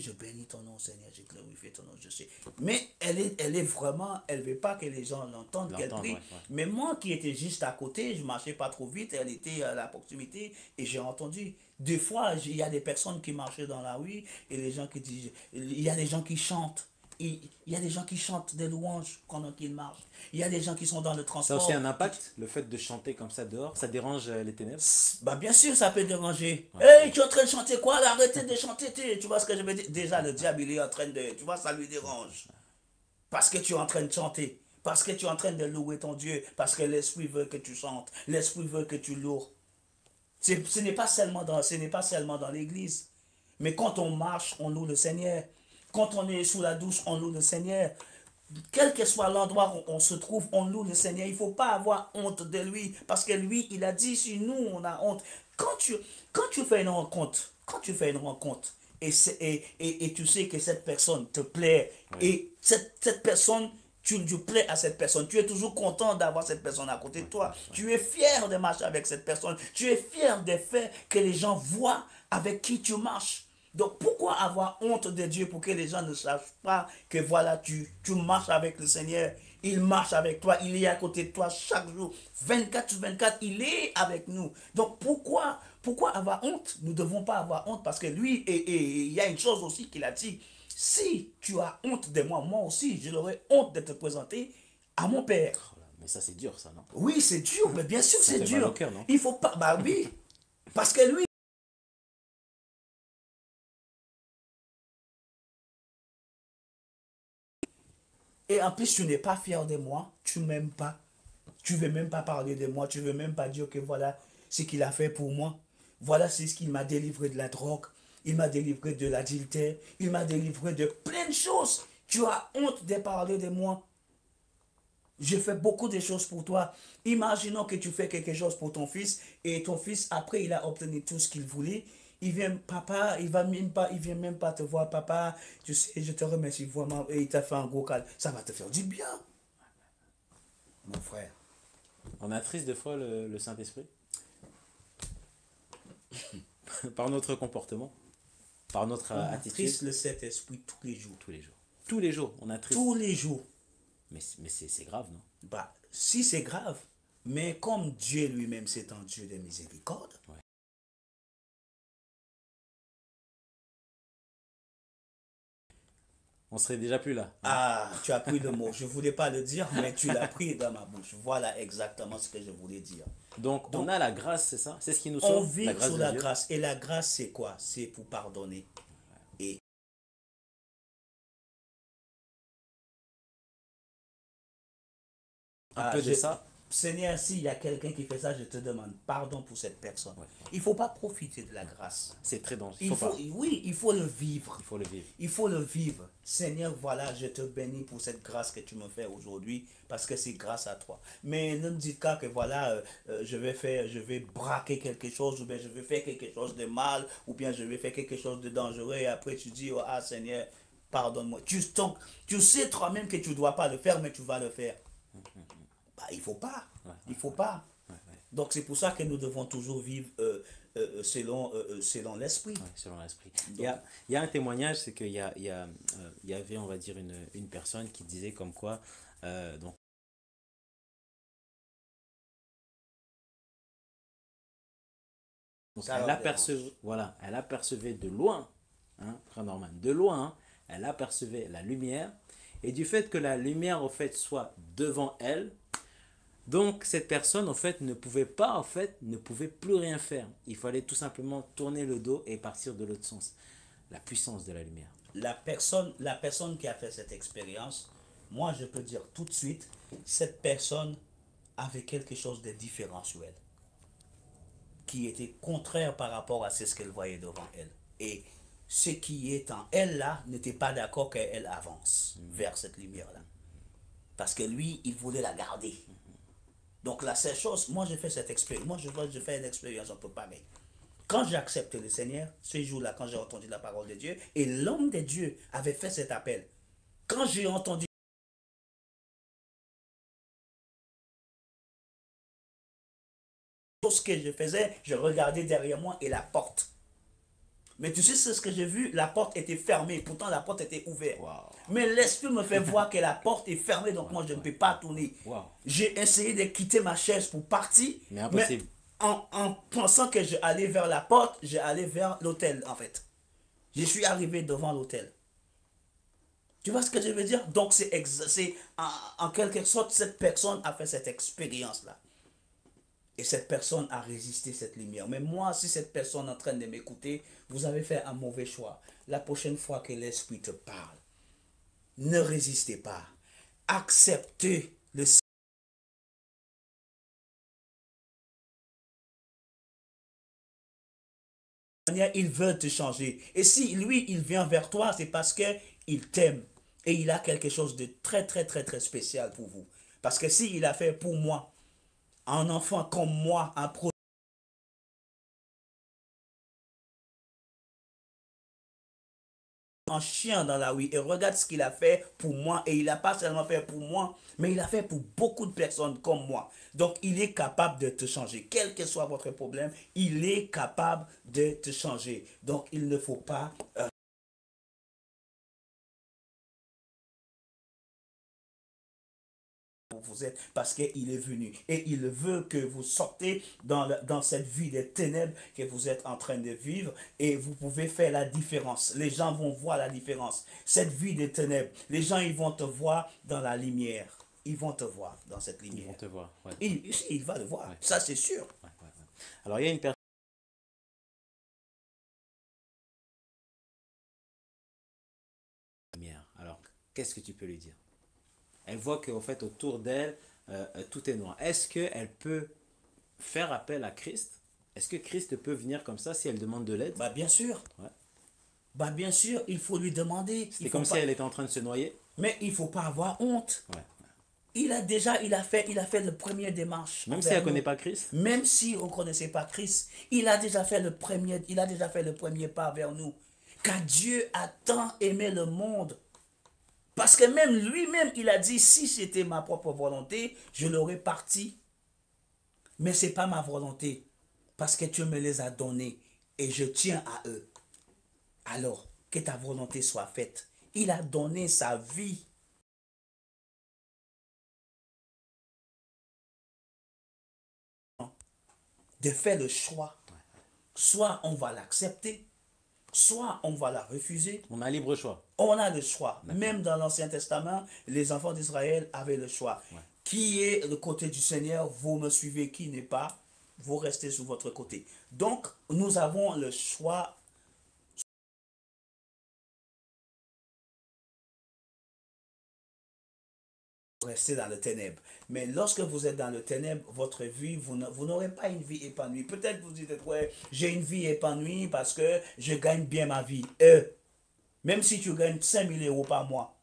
je bénis ton nom, Seigneur, j'ai glorifié ton nom, je sais. Mais elle est vraiment, elle ne veut pas que les gens l'entendent qu'elle L'entendre, prie. ouais, ouais. Mais moi qui étais juste à côté, je marchais pas trop vite, elle était à la proximité et j'ai entendu. Des fois, il y a des personnes qui marchaient dans la rue et les gens qui disent, il y a des gens qui chantent. Il y a des gens qui chantent des louanges pendant qu'ils marchent. Il y a des gens qui sont dans le Ça a aussi transport. un impact, le fait de chanter comme ça dehors, ça dérange les ténèbres? Bah bien sûr, ça peut déranger. Ouais, Hey, ouais. tu es en train de chanter quoi là? Arrêtez de chanter. Tu vois ce que je veux dire? Déjà, le diable, il est en train de... Tu vois, ça lui dérange. Parce que tu es en train de chanter. Parce que tu es en train de louer ton Dieu. Parce que l'Esprit veut que tu chantes. L'Esprit veut que tu loues. Ce n'est pas seulement dans l'église. Mais quand on marche, on loue le Seigneur. Quand on est sous la douche, on loue le Seigneur. Quel que soit l'endroit où on se trouve, on loue le Seigneur. Il ne faut pas avoir honte de lui. Parce que lui, il a dit, si nous, on a honte. Quand tu fais une rencontre, et tu sais que cette personne te plaît, Ouais, et cette personne, tu plais à cette personne, tu es toujours content d'avoir cette personne à côté de ouais, toi. ouais, ouais. Tu es fier de marcher avec cette personne. Tu es fier des faits que les gens voient avec qui tu marches. Donc pourquoi avoir honte de Dieu pour que les gens ne sachent pas que voilà, tu marches avec le Seigneur, il marche avec toi, il est à côté de toi chaque jour, 24 sur 24, il est avec nous. Donc pourquoi avoir honte? Nous ne devons pas avoir honte parce que lui, et il y a une chose aussi qu'il a dit, si tu as honte de moi, moi aussi, je l'aurais honte de te présenter à mon Père. Oh là, mais ça, c'est dur, ça, non? Oui, c'est dur, mais bien sûr Ça c'est fait mal au dur. cœur, non? Il faut pas, bah oui, parce que lui, et en plus, tu n'es pas fier de moi, tu m'aimes pas. Tu veux même pas parler de moi, tu veux même pas dire que voilà ce qu'il a fait pour moi. Voilà c'est ce qu'il m'a délivré de la drogue, il m'a délivré de l'adultère, il m'a délivré de plein de choses. Tu as honte de parler de moi. Je fais beaucoup de choses pour toi. Imaginons que tu fais quelque chose pour ton fils et ton fils, après, il a obtenu tout ce qu'il voulait. Il vient, papa, il vient même pas te voir, papa. Tu sais, je te remercie vraiment. Et il t'a fait un gros câlin. Ça va te faire du bien, mon frère. On attriste des fois le Saint-Esprit par notre comportement, par notre On attitude, attriste le Saint-Esprit tous les jours. tous les jours. Tous les jours, on attriste. Tous les jours. Mais c'est grave, non? Bah, si c'est grave, mais comme Dieu lui-même, c'est un Dieu de miséricorde, Ouais. on serait déjà plus là, hein. Ah, tu as pris le mot. Je ne voulais pas le dire, mais tu l'as pris dans ma bouche. Voilà exactement ce que je voulais dire. Donc, on Donc, a la grâce, c'est ça? C'est ce qui nous on sauve, la vit grâce sous de la Dieu. grâce. Et la grâce, c'est quoi? C'est pour pardonner. Et Un ah, peu de ça. Seigneur, s'il y a quelqu'un qui fait ça, je te demande pardon pour cette personne. Ouais, Il ne faut pas profiter de la grâce. c'est très dangereux. Il Il faut faut, pas. oui, il faut le vivre. Il faut le vivre. Il faut le vivre. Seigneur, voilà, je te bénis pour cette grâce que tu me fais aujourd'hui, parce que c'est grâce à toi. Mais ne me dites pas que voilà, je vais braquer quelque chose, ou bien je vais faire quelque chose de mal, ou bien je vais faire quelque chose de dangereux, et après tu dis, oh, ah Seigneur, pardonne-moi. Tu sais toi-même que tu ne dois pas le faire, mais tu vas le faire. Bah, il faut pas. Ouais, Il ouais, faut pas. ouais, ouais. Donc c'est pour ça que nous devons toujours vivre selon l'esprit. Ouais, selon l'esprit. Donc, Il y a un témoignage, c'est il y avait, on va dire, une personne qui disait comme quoi, donc, ça elle leur dérange. apercevait, voilà, elle apercevait de loin, hein, frère Norman, de loin, hein, elle apercevait la lumière, et du fait que la lumière, en fait, soit devant elle, donc cette personne, en fait, ne pouvait plus rien faire. Il fallait tout simplement tourner le dos et partir de l'autre sens. La puissance de la lumière. La personne qui a fait cette expérience, moi je peux dire tout de suite, cette personne avait quelque chose de différent sur elle, qui était contraire par rapport à ce qu'elle voyait devant elle. Et ce qui est en elle là n'était pas d'accord qu'elle avance vers cette lumière là. Parce que lui, il voulait la garder. Donc la seule chose, moi je fais cette expérience, je fais une expérience un peu pareille. Quand j'ai accepté le Seigneur, ce jour-là, quand j'ai entendu la parole de Dieu, et l'homme de Dieu avait fait cet appel, quand j'ai entendu tout ce que je faisais, je regardais derrière moi et la porte. Mais tu sais ce que j'ai vu? La porte était fermée, pourtant la porte était ouverte. Waouh. Mais l'esprit me fait voir que la porte est fermée, donc moi je ne Ouais. peux pas tourner. Waouh. J'ai essayé de quitter ma chaise pour partir, Mais mais impossible. en pensant que je allais vers la porte, j'ai allé vers l'hôtel en fait. Je suis arrivé devant l'hôtel. Tu vois ce que je veux dire? Donc c'est en quelque sorte, cette personne a fait cette expérience-là. Et cette personne a résisté cette lumière. Mais moi, si cette personne est en train de m'écouter, vous avez fait un mauvais choix. La prochaine fois que l'Esprit te parle, ne résistez pas. Acceptez le Seigneur. Il veut te changer. Et si lui, il vient vers toi, c'est parce que il t'aime. Et il a quelque chose de très, très, très, très spécial pour vous. Parce que s'il a fait pour moi, un enfant comme moi, un chien dans la rue et regarde ce qu'il a fait pour moi et il n'a pas seulement fait pour moi mais il a fait pour beaucoup de personnes comme moi, donc il est capable de te changer quel que soit votre problème, il est capable de te changer, donc il ne faut pas vous êtes parce qu'il est venu et il veut que vous sortez dans cette vie des ténèbres que vous êtes en train de vivre et vous pouvez faire la différence. Les gens vont voir la différence. Cette vie des ténèbres, les gens ils vont te voir dans la lumière. Ils vont te voir dans cette Ils vont lumière. te voir. Ouais, Il va le voir, ouais, ça c'est sûr. ouais, ouais, ouais. Alors, il y a une personne lumière. Alors, qu'est-ce que tu peux lui dire? Elle voit qu'en fait, autour d'elle, tout est noir. Est-ce qu'elle peut faire appel à Christ? Est-ce que Christ peut venir comme ça si elle demande de l'aide? Bah bien sûr, Ouais. bah bien sûr, il faut lui demander. C'était comme si elle était en train de se noyer. Mais il faut pas avoir honte. Ouais. Il a fait le premier démarche Même si envers elle ne nous. connaît pas Christ. Même si on ne connaissait pas Christ, il a déjà fait le premier pas vers nous. Car Dieu a tant aimé le monde. Parce que même lui-même, il a dit, si c'était ma propre volonté, je l'aurais parti. Mais ce n'est pas ma volonté. Parce que Dieu me les a donnés et je tiens à eux. Alors, que ta volonté soit faite. Il a donné sa vie. De faire le choix. Soit on va l'accepter, soit on va la refuser, On a libre choix. on a le choix. D'accord. Même dans l'Ancien Testament, les enfants d'Israël avaient le choix. Ouais. Qui est le côté du Seigneur, vous me suivez, qui n'est pas, vous restez sur votre côté. Donc, nous avons le choix. Rester dans le ténèbre. Mais lorsque vous êtes dans le ténèbre, votre vie, vous n'aurez pas une vie épanouie. Peut-être vous dites, ouais, j'ai une vie épanouie parce que je gagne bien ma vie. Même si tu gagnes 5 000 € par mois,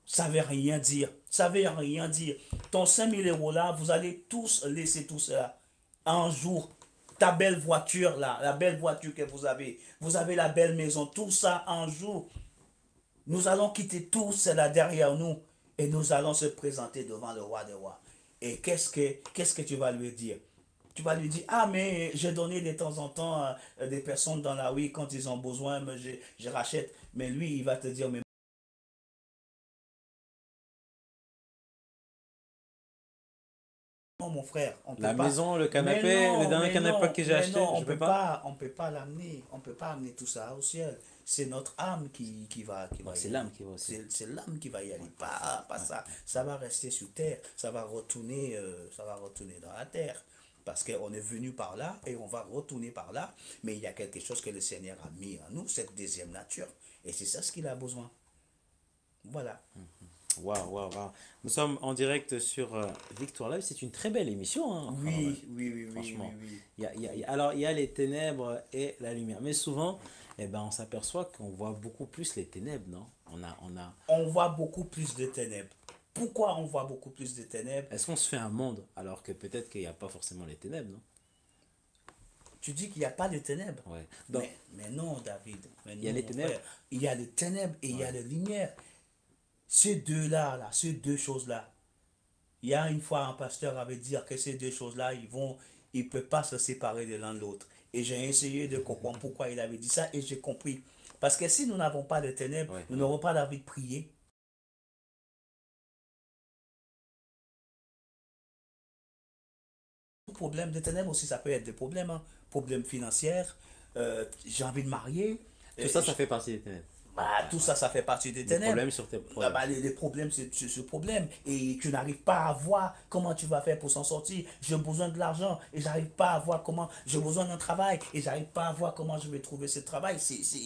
ça ne veut rien dire. Ça ne veut rien dire. Ton 5 000 € là, vous allez tous laisser tout cela. Un jour, ta belle voiture là, la belle voiture que vous avez la belle maison, tout ça un jour, nous allons quitter tout cela derrière nous et nous allons se présenter devant le roi des rois. Et qu'est-ce que tu vas lui dire? Tu vas lui dire, ah mais j'ai donné de temps en temps des personnes dans la rue quand ils ont besoin, mais je rachète. Mais lui, il va te dire, mais non, mon frère, on peut La pas. maison, le Mais canapé, non, le dernier mais canapé non, que j'ai mais acheté, non, je peux pas. on peut pas l'amener, on peut pas amener tout ça au ciel. C'est notre âme qui va Ouais, y c'est aller. l'âme qui va aussi. C'est l'âme qui va y aller, pas ça. Ça va rester sur terre, ça va retourner dans la terre. Parce qu'on est venu par là et on va retourner par là. Mais il y a quelque chose que le Seigneur a mis en nous, cette deuxième nature. Et c'est ça ce qu'il a besoin. Voilà. Waouh, waouh, waouh. Nous sommes en direct sur Victoire Live. C'est une très belle émission, hein. Enfin, ouais, Oui, franchement. oui. Alors, il y a les ténèbres et la lumière. Mais souvent, eh ben, on s'aperçoit qu'on voit beaucoup plus les ténèbres, non? On voit beaucoup plus de ténèbres. Pourquoi on voit beaucoup plus de ténèbres? Est-ce qu'on se fait un monde alors que peut-être qu'il n'y a pas forcément les ténèbres, non? Tu dis qu'il n'y a pas de ténèbres. Ouais. Donc, Mais non, David. Mais il y a non, les mon ténèbres. frère. Il y a les ténèbres et il y a la lumière. Ces deux-là, ces deux choses-là. Il y a une fois un pasteur avait dit que ces deux choses-là, ils ne peuvent pas se séparer de l'un de l'autre. Et j'ai essayé de comprendre pourquoi il avait dit ça et j'ai compris. Parce que si nous n'avons pas de ténèbres, Ouais. nous n'aurons pas l'envie de prier. Problème de ténèbres aussi, ça peut être des problèmes. Hein. Problèmes financiers, j'ai envie de marier. Tout ça, ça fait partie des ténèbres. Tout ça, ça fait partie des Des ténèbres. problèmes sur tes Ah problèmes. bah, les problèmes, c'est ce problème. Et tu n'arrives pas à voir comment tu vas faire pour s'en sortir. J'ai besoin de l'argent et j'arrive pas à voir comment. J'ai besoin d'un travail et j'arrive pas à voir comment je vais trouver ce travail.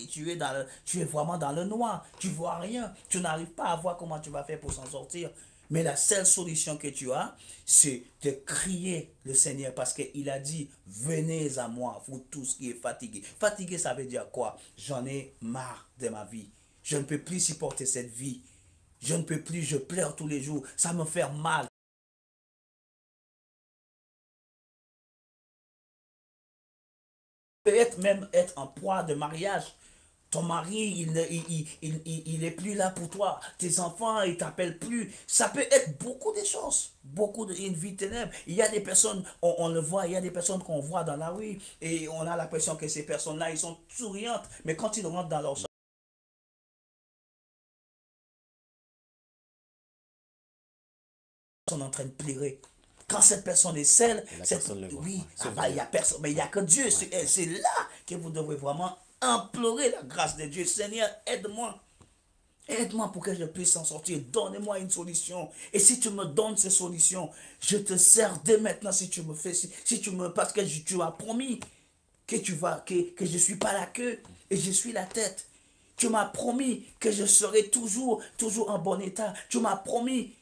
Tu es vraiment dans le noir. Tu vois rien. Tu n'arrives pas à voir comment tu vas faire pour s'en sortir. Mais la seule solution que tu as, c'est de crier le Seigneur parce qu'il a dit, venez à moi, vous tous qui êtes fatigués. Fatigué, ça veut dire quoi? J'en ai marre de ma vie. Je ne peux plus supporter cette vie. Je ne peux plus, je pleure tous les jours. Ça me fait mal. Peut-être même être en proie de mariage. Ton mari, il est plus là pour toi. Tes enfants, ils t'appellent plus. Ça peut être beaucoup de choses. Une vie ténèbre. Il y a des personnes, on le voit, il y a des personnes qu'on voit dans la rue et on a l'impression que ces personnes-là, ils sont souriantes. Mais quand ils rentrent dans leur chambre, ils sont en train de pleurer. Quand cette personne est seule, oui, il n'y a personne, mais il n'y a que Dieu. C'est là que vous devez vraiment implorer la grâce de Dieu. Seigneur, aide-moi. Aide-moi pour que je puisse s'en sortir. Donne-moi une solution. Et si tu me donnes ces solutions, je te sers dès maintenant si tu me fais, parce que tu m'as promis que que je ne suis pas la queue et je suis la tête. Tu m'as promis que je serai toujours en bon état. Tu m'as promis.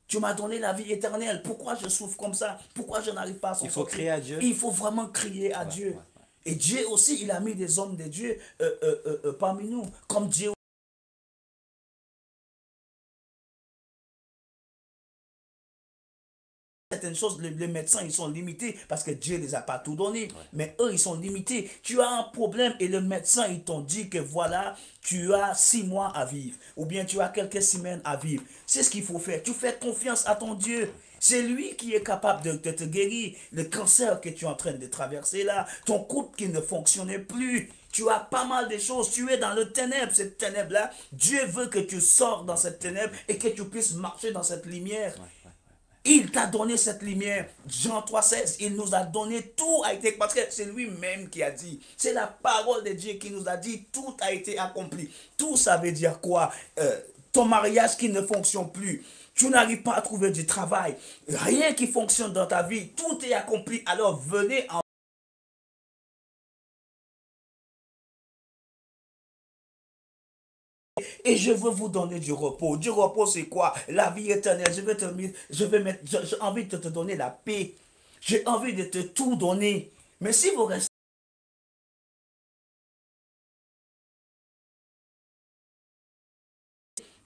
Tu m'as donné la vie éternelle. Pourquoi je souffre comme ça? Pourquoi je n'arrive pas à s'en sortir? Il faut crier à Dieu. Il faut vraiment crier à Dieu. Et Dieu aussi, il a mis des hommes de Dieu parmi nous. Comme Dieu. Certaines choses, les médecins, ils sont limités parce que Dieu ne les a pas tout donné. Mais eux, ils sont limités. Tu as un problème et le médecin, ils t'ont dit que voilà, tu as 6 mois à vivre. Ou bien tu as quelques semaines à vivre. C'est ce qu'il faut faire. Tu fais confiance à ton Dieu. C'est lui qui est capable de te guérir. Le cancer que tu es en train de traverser là, ton couple qui ne fonctionnait plus. Tu as pas mal de choses. Tu es dans le ténèbre, cette ténèbre-là. Dieu veut que tu sors dans cette ténèbre et que tu puisses marcher dans cette lumière. Il t'a donné cette lumière. Jean 3,16, il nous a donné, tout a été, parce que c'est lui-même qui a dit. C'est la parole de Dieu qui nous a dit, tout a été accompli. Tout, ça veut dire quoi? Ton mariage qui ne fonctionne plus. Tu n'arrives pas à trouver du travail. Rien qui fonctionne dans ta vie. Tout est accompli. Alors venez en... Et je veux vous donner du repos. Du repos, c'est quoi? La vie éternelle. J'ai envie de te donner la paix. J'ai envie de te tout donner. Mais si vous restez,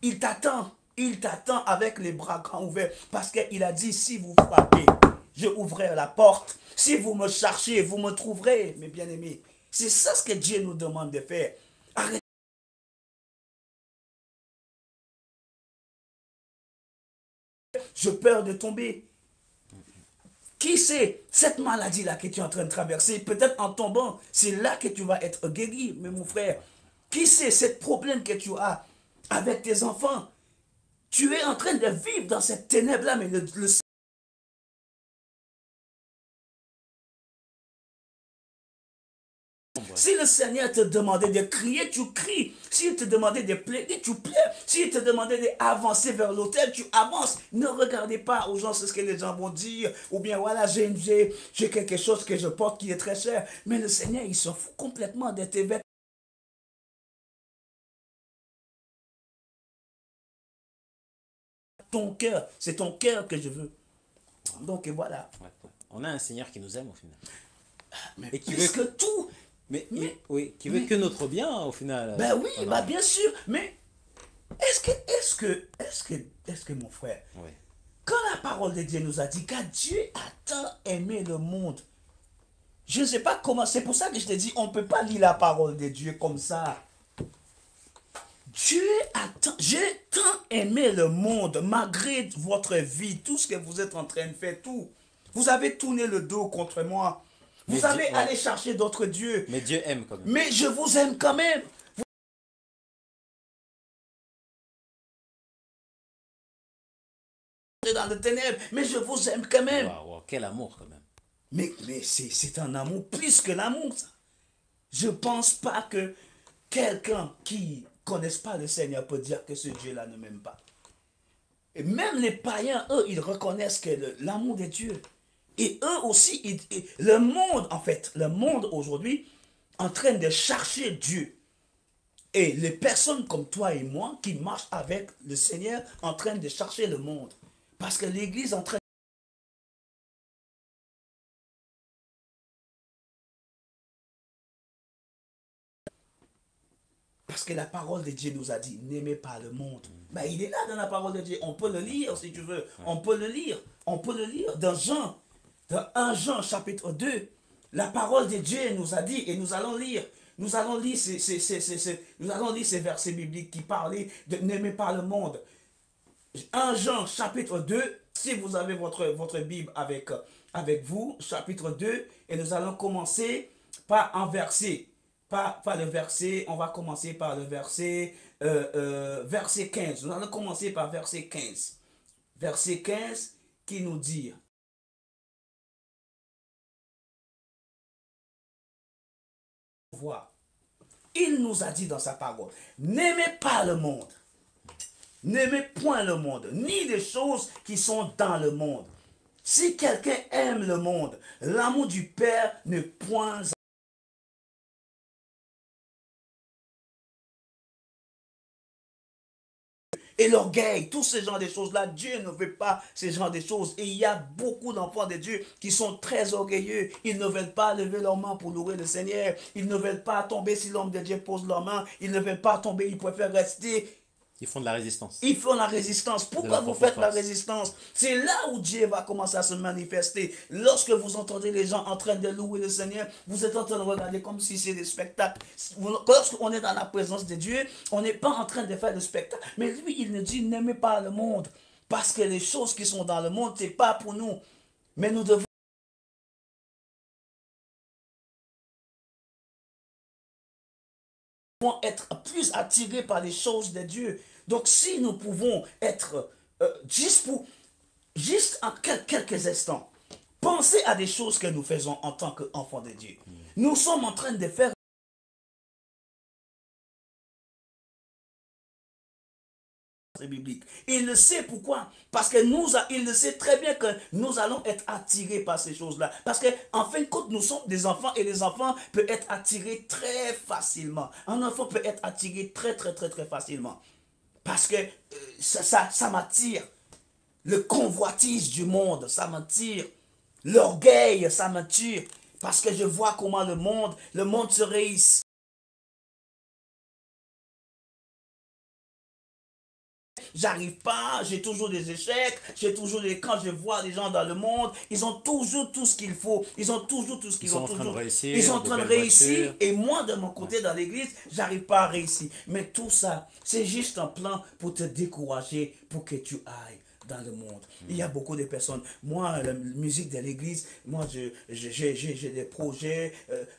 il t'attend. Il t'attend avec les bras grands ouverts. Parce qu'il a dit, si vous frappez, je ouvrirai la porte. Si vous me cherchez, vous me trouverez, mes bien-aimés. C'est ça ce que Dieu nous demande de faire. Arrêtez. Je peur de tomber. Qui sait, cette maladie-là que tu es en train de traverser, peut-être en tombant, c'est là que tu vas être guéri, mais mon frère. Qui sait, ce problème que tu as avec tes enfants, tu es en train de vivre dans cette ténèbre-là, mais si le Seigneur te demandait de crier, tu cries. S'il te demandait de plaider, tu plais. S'il te demandait d'avancer vers l'autel, tu avances. Ne regardez pas aux gens ce que les gens vont dire. Ou bien voilà, j'ai quelque chose que je porte qui est très cher. Mais le Seigneur, il s'en fout complètement de tes vêtements. Ton cœur, c'est ton cœur que je veux. Donc voilà. Ouais, ouais. On a un Seigneur qui nous aime au final. Mais Et qui plus veut, que tout. oui, qui veut que notre bien au final. Ben oui, Voilà. bah bien sûr. Mais est-ce que mon frère, Oui. quand la parole de Dieu nous a dit qu'à Dieu a tant aimé le monde, je ne sais pas comment, c'est pour ça que je te dis, on ne peut pas lire la parole de Dieu comme ça. J'ai tant aimé le monde, malgré votre vie, tout ce que vous êtes en train de faire, tout. Vous avez tourné le dos contre moi. Mais Vous avez Dieu, allé ouais. chercher d'autres dieux. Mais Dieu aime quand même. Mais je vous aime quand même. Vous êtes dans le ténèbre, mais je vous aime quand même. Waouh, waouh, quel amour quand même. Mais c'est un amour plus que l'amour, ça. Je ne pense pas que quelqu'un qui ne connaisse pas le Seigneur peut dire que ce Dieu-là ne m'aime pas. Et même les païens, eux, ils reconnaissent que l'amour de Dieu. Et eux aussi, le monde, en fait, le monde aujourd'hui, en train de chercher Dieu. Et les personnes comme toi et moi qui marchent avec le Seigneur en train de chercher le monde. Parce que l'Église est en train... Parce que la parole de Dieu nous a dit, n'aimez pas le monde. Ben, il est là dans la parole de Dieu. On peut le lire si tu veux. On peut le lire. On peut le lire dans Jean. Dans 1 Jean chapitre 2. La parole de Dieu nous a dit, et nous allons lire. Nous allons lire ces versets bibliques qui parlaient de n'aimez pas le monde. 1 Jean chapitre 2. Si vous avez votre Bible avec vous, chapitre 2. Et nous allons commencer par un verset. Pas le verset, on va commencer par le verset 15. Nous allons commencer par verset 15. Verset 15 qui nous dit, il nous a dit dans sa parole, n'aimez pas le monde, n'aimez point le monde, ni les choses qui sont dans le monde. Si quelqu'un aime le monde, l'amour du Père ne point. Et l'orgueil, tous ces genres de choses-là, Dieu ne veut pas ces genres de choses. Et il y a beaucoup d'enfants de Dieu qui sont très orgueilleux. Ils ne veulent pas lever leurs mains pour louer le Seigneur. Ils ne veulent pas tomber si l'homme de Dieu pose leurs mains. Ils ne veulent pas tomber, ils préfèrent rester. Ils font de la résistance. Ils font la résistance. Pourquoi vous faites la résistance? C'est là où Dieu va commencer à se manifester. Lorsque vous entendez les gens en train de louer le Seigneur, vous êtes en train de regarder comme si c'est des spectacles. Lorsqu'on est dans la présence de Dieu, on n'est pas en train de faire de spectacle. Mais lui, il nous dit, n'aimez pas le monde. Parce que les choses qui sont dans le monde, ce n'est pas pour nous. Mais nous devons être plus attirés par les choses de Dieu. Donc si nous pouvons être juste pour... juste en quelques instants, pensez à des choses que nous faisons en tant qu'enfants de Dieu. Nous sommes en train de faire biblique. Il le sait pourquoi. Parce que il le sait très bien que nous allons être attirés par ces choses-là. Parce que en fin de compte, nous sommes des enfants et les enfants peuvent être attirés très facilement. Un enfant peut être attiré très facilement. Parce que ça m'attire. Le convoitise du monde, ça m'attire. L'orgueil, ça m'attire. Parce que je vois comment le monde se réussit. J'arrive pas, j'ai toujours des échecs, quand je vois les gens dans le monde, ils ont toujours tout ce qu'il faut, ils ont toujours tout ce Ils qu'ils sont ont en train de toujours, ils sont réussir, en de train de belles réussir, voitures. et moi de mon Ouais. côté dans l'église, j'arrive pas à réussir. Mais tout ça, c'est juste un plan pour te décourager, pour que tu ailles dans le monde. Il y a beaucoup de personnes. Moi, la musique de l'église, moi, j'ai des projets,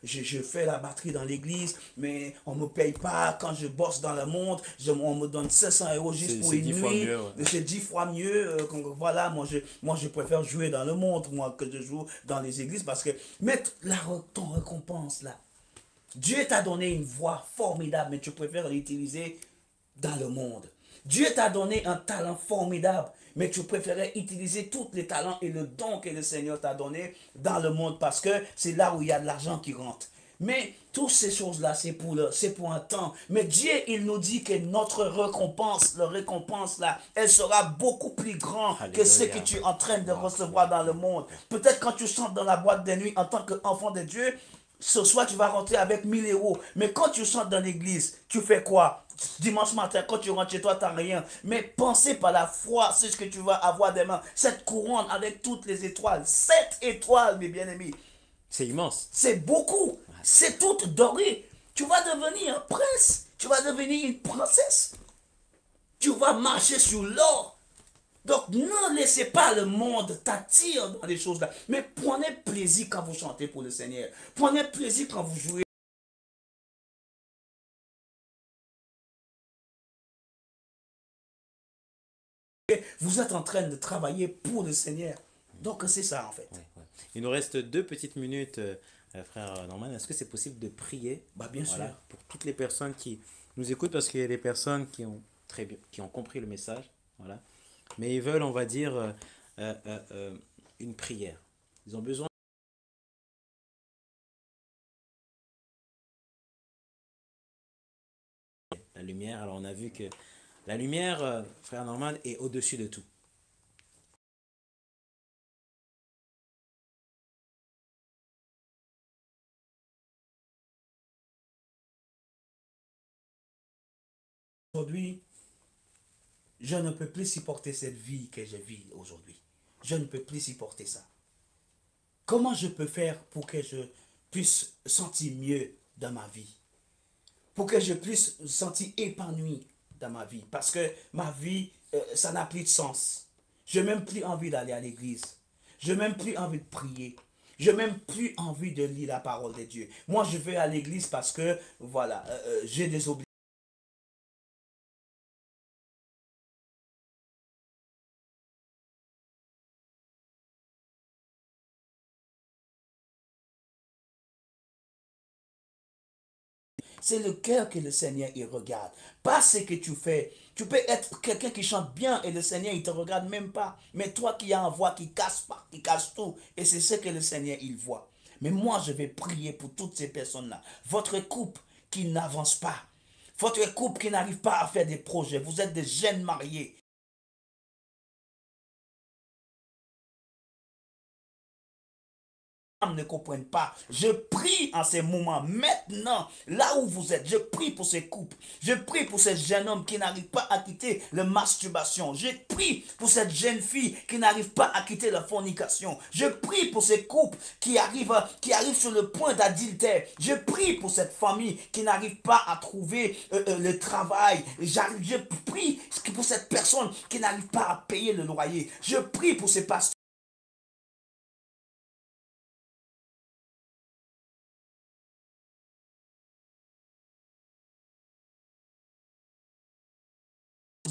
je fais la batterie dans l'église, mais on ne me paye pas. Quand je bosse dans le monde, on me donne 500 € juste pour C'est une 10 fois nuit. mieux. Ouais. C'est 10 fois mieux. Voilà, moi, je préfère jouer dans le monde, moi, que je joue dans les églises, parce que mettre ton récompense là. Dieu t'a donné une voix formidable, mais tu préfères l'utiliser dans le monde. Dieu t'a donné un talent formidable, mais tu préférais utiliser tous les talents et le don que le Seigneur t'a donné dans le monde parce que c'est là où il y a de l'argent qui rentre. Mais toutes ces choses-là, c'est pour un temps. Mais Dieu, il nous dit que notre récompense, la récompense là, elle sera beaucoup plus grande que ce que Alléluia. tu es en train de Wow, recevoir wow, dans le wow. monde. Peut-être quand tu chantes dans la boîte de nuit en tant qu'enfant de Dieu, ce soir tu vas rentrer avec 1 000 €. Mais quand tu chantes dans l'église, tu fais quoi? Dimanche matin, quand tu rentres chez toi, tu n'as rien. Mais pensez par la foi, c'est ce que tu vas avoir demain. Cette couronne avec toutes les étoiles. 7 étoiles, mes bien-aimés. C'est immense. C'est beaucoup. Ouais. C'est tout doré. Tu vas devenir un prince. Tu vas devenir une princesse. Tu vas marcher sur l'or. Donc ne laissez pas le monde t'attirer dans les choses là. Mais prenez plaisir quand vous chantez pour le Seigneur. Prenez plaisir quand vous jouez. Vous êtes en train de travailler pour le Seigneur. Donc c'est ça en fait. Ouais, ouais. Il nous reste 2 petites minutes, frère Norman. Est-ce que c'est possible de prier, Bah bien sûr. voilà, pour toutes les personnes qui nous écoutent, parce qu'il y a des personnes qui ont très bien, qui ont compris le message, voilà, mais ils veulent, on va dire, euh, euh, euh, une prière. Ils ont besoin de la lumière. Alors on a vu que la lumière, frère Norman, est au-dessus de tout. Aujourd'hui, je ne peux plus supporter cette vie que je vis aujourd'hui. Je ne peux plus supporter ça. Comment je peux faire pour que je puisse sentir mieux dans ma vie? Pour que je puisse me sentir épanoui dans ma vie? Parce que ma vie, ça n'a plus de sens. Je n'ai même plus envie d'aller à l'église. Je n'ai même plus envie de prier. Je n'ai même plus envie de lire la parole de Dieu. Moi, je vais à l'église parce que, voilà, j'ai des obligations. C'est le cœur que le Seigneur il regarde. Pas ce que tu fais. Tu peux être quelqu'un qui chante bien et le Seigneur il te regarde même pas. Mais toi qui as une voix qui casse pas, qui casse tout. Et c'est ce que le Seigneur il voit. Mais moi je vais prier pour toutes ces personnes-là. Votre couple qui n'avance pas. Votre couple qui n'arrive pas à faire des projets. Vous êtes des jeunes mariés. Ne comprennent pas. Je prie en ces moments, maintenant, là où vous êtes, je prie pour ces couples. Je prie pour ces jeunes hommes qui n'arrivent pas à quitter la masturbation. Je prie pour cette jeune fille qui n'arrive pas à quitter la fornication. Je prie pour ces couples qui arrivent sur le point d'adultère. Je prie pour cette famille qui n'arrive pas à trouver le travail. Je prie pour cette personne qui n'arrive pas à payer le loyer. Je prie pour ces pasteurs.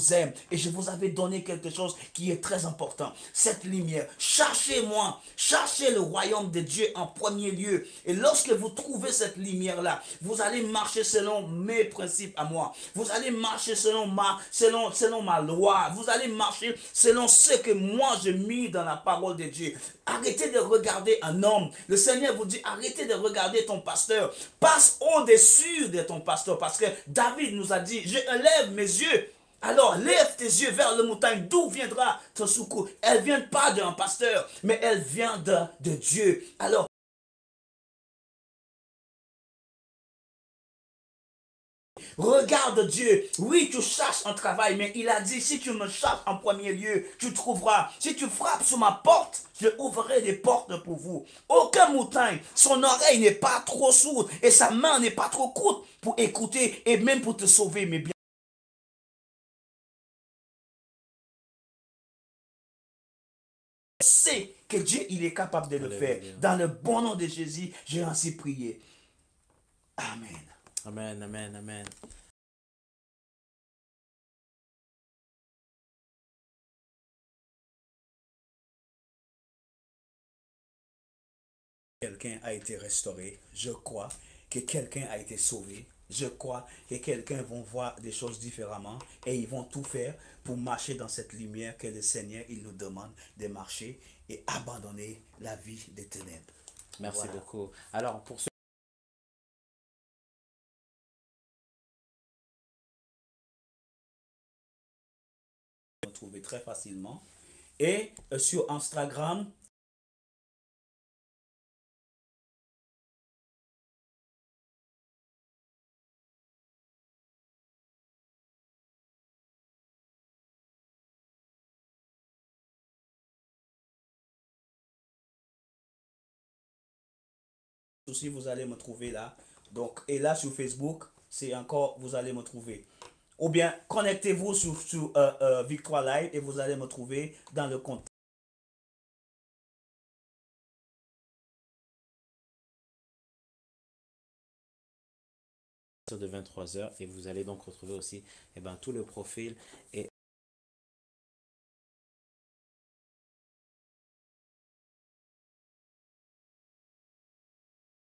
vous aime et je vous avais donné quelque chose qui est très important. Cette lumière, cherchez-moi, cherchez le royaume de Dieu en premier lieu. Et lorsque vous trouvez cette lumière-là, vous allez marcher selon mes principes à moi. Vous allez marcher selon ma loi. Vous allez marcher selon ce que moi je mis dans la parole de Dieu. Arrêtez de regarder un homme. Le Seigneur vous dit, arrêtez de regarder ton pasteur. Passe au-dessus de ton pasteur. Parce que David nous a dit, je lève mes yeux. Alors lève tes yeux vers le montagne. D'où viendra ton secours? Elle ne vient pas d'un pasteur, mais elle vient de Dieu. Alors, regarde Dieu. Oui, tu cherches un travail, mais il a dit, si tu me cherches en premier lieu, tu trouveras. Si tu frappes sur ma porte, je ouvrirai des portes pour vous. Aucun montagne, son oreille n'est pas trop sourde et sa main n'est pas trop courte pour écouter et même pour te sauver, mais bien. C'est que Dieu, il est capable de le faire. Dans le bon nom de Jésus, j'ai ainsi prié. Amen. Amen, amen, amen. Quelqu'un a été restauré. Je crois que quelqu'un a été sauvé. Je crois que quelqu'un va voir des choses différemment et ils vont tout faire pour marcher dans cette lumière que le Seigneur il nous demande de marcher et abandonner la vie des ténèbres. Merci Voilà. beaucoup. Alors, pour ceux On peut trouver très facilement. Et sur Instagram, aussi vous allez me trouver là. Donc, et là sur Facebook, c'est encore, vous allez me trouver. Ou bien connectez-vous sur Victoire Live et vous allez me trouver dans le compte. de 23h et vous allez donc retrouver aussi tout le profil et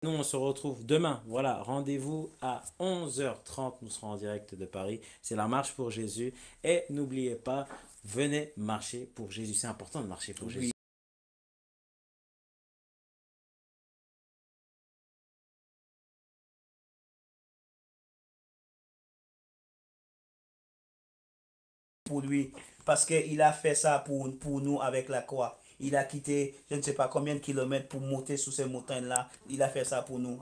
nous on se retrouve demain. Voilà, rendez-vous à 11h30, nous serons en direct de Paris. C'est la marche pour Jésus et n'oubliez pas, venez marcher pour Jésus. C'est important de marcher pour Jésus. Pour lui, parce qu'il a fait ça pour nous avec la croix. Il a quitté je ne sais pas combien de kilomètres pour monter sur ces montagnes-là. Il a fait ça pour nous.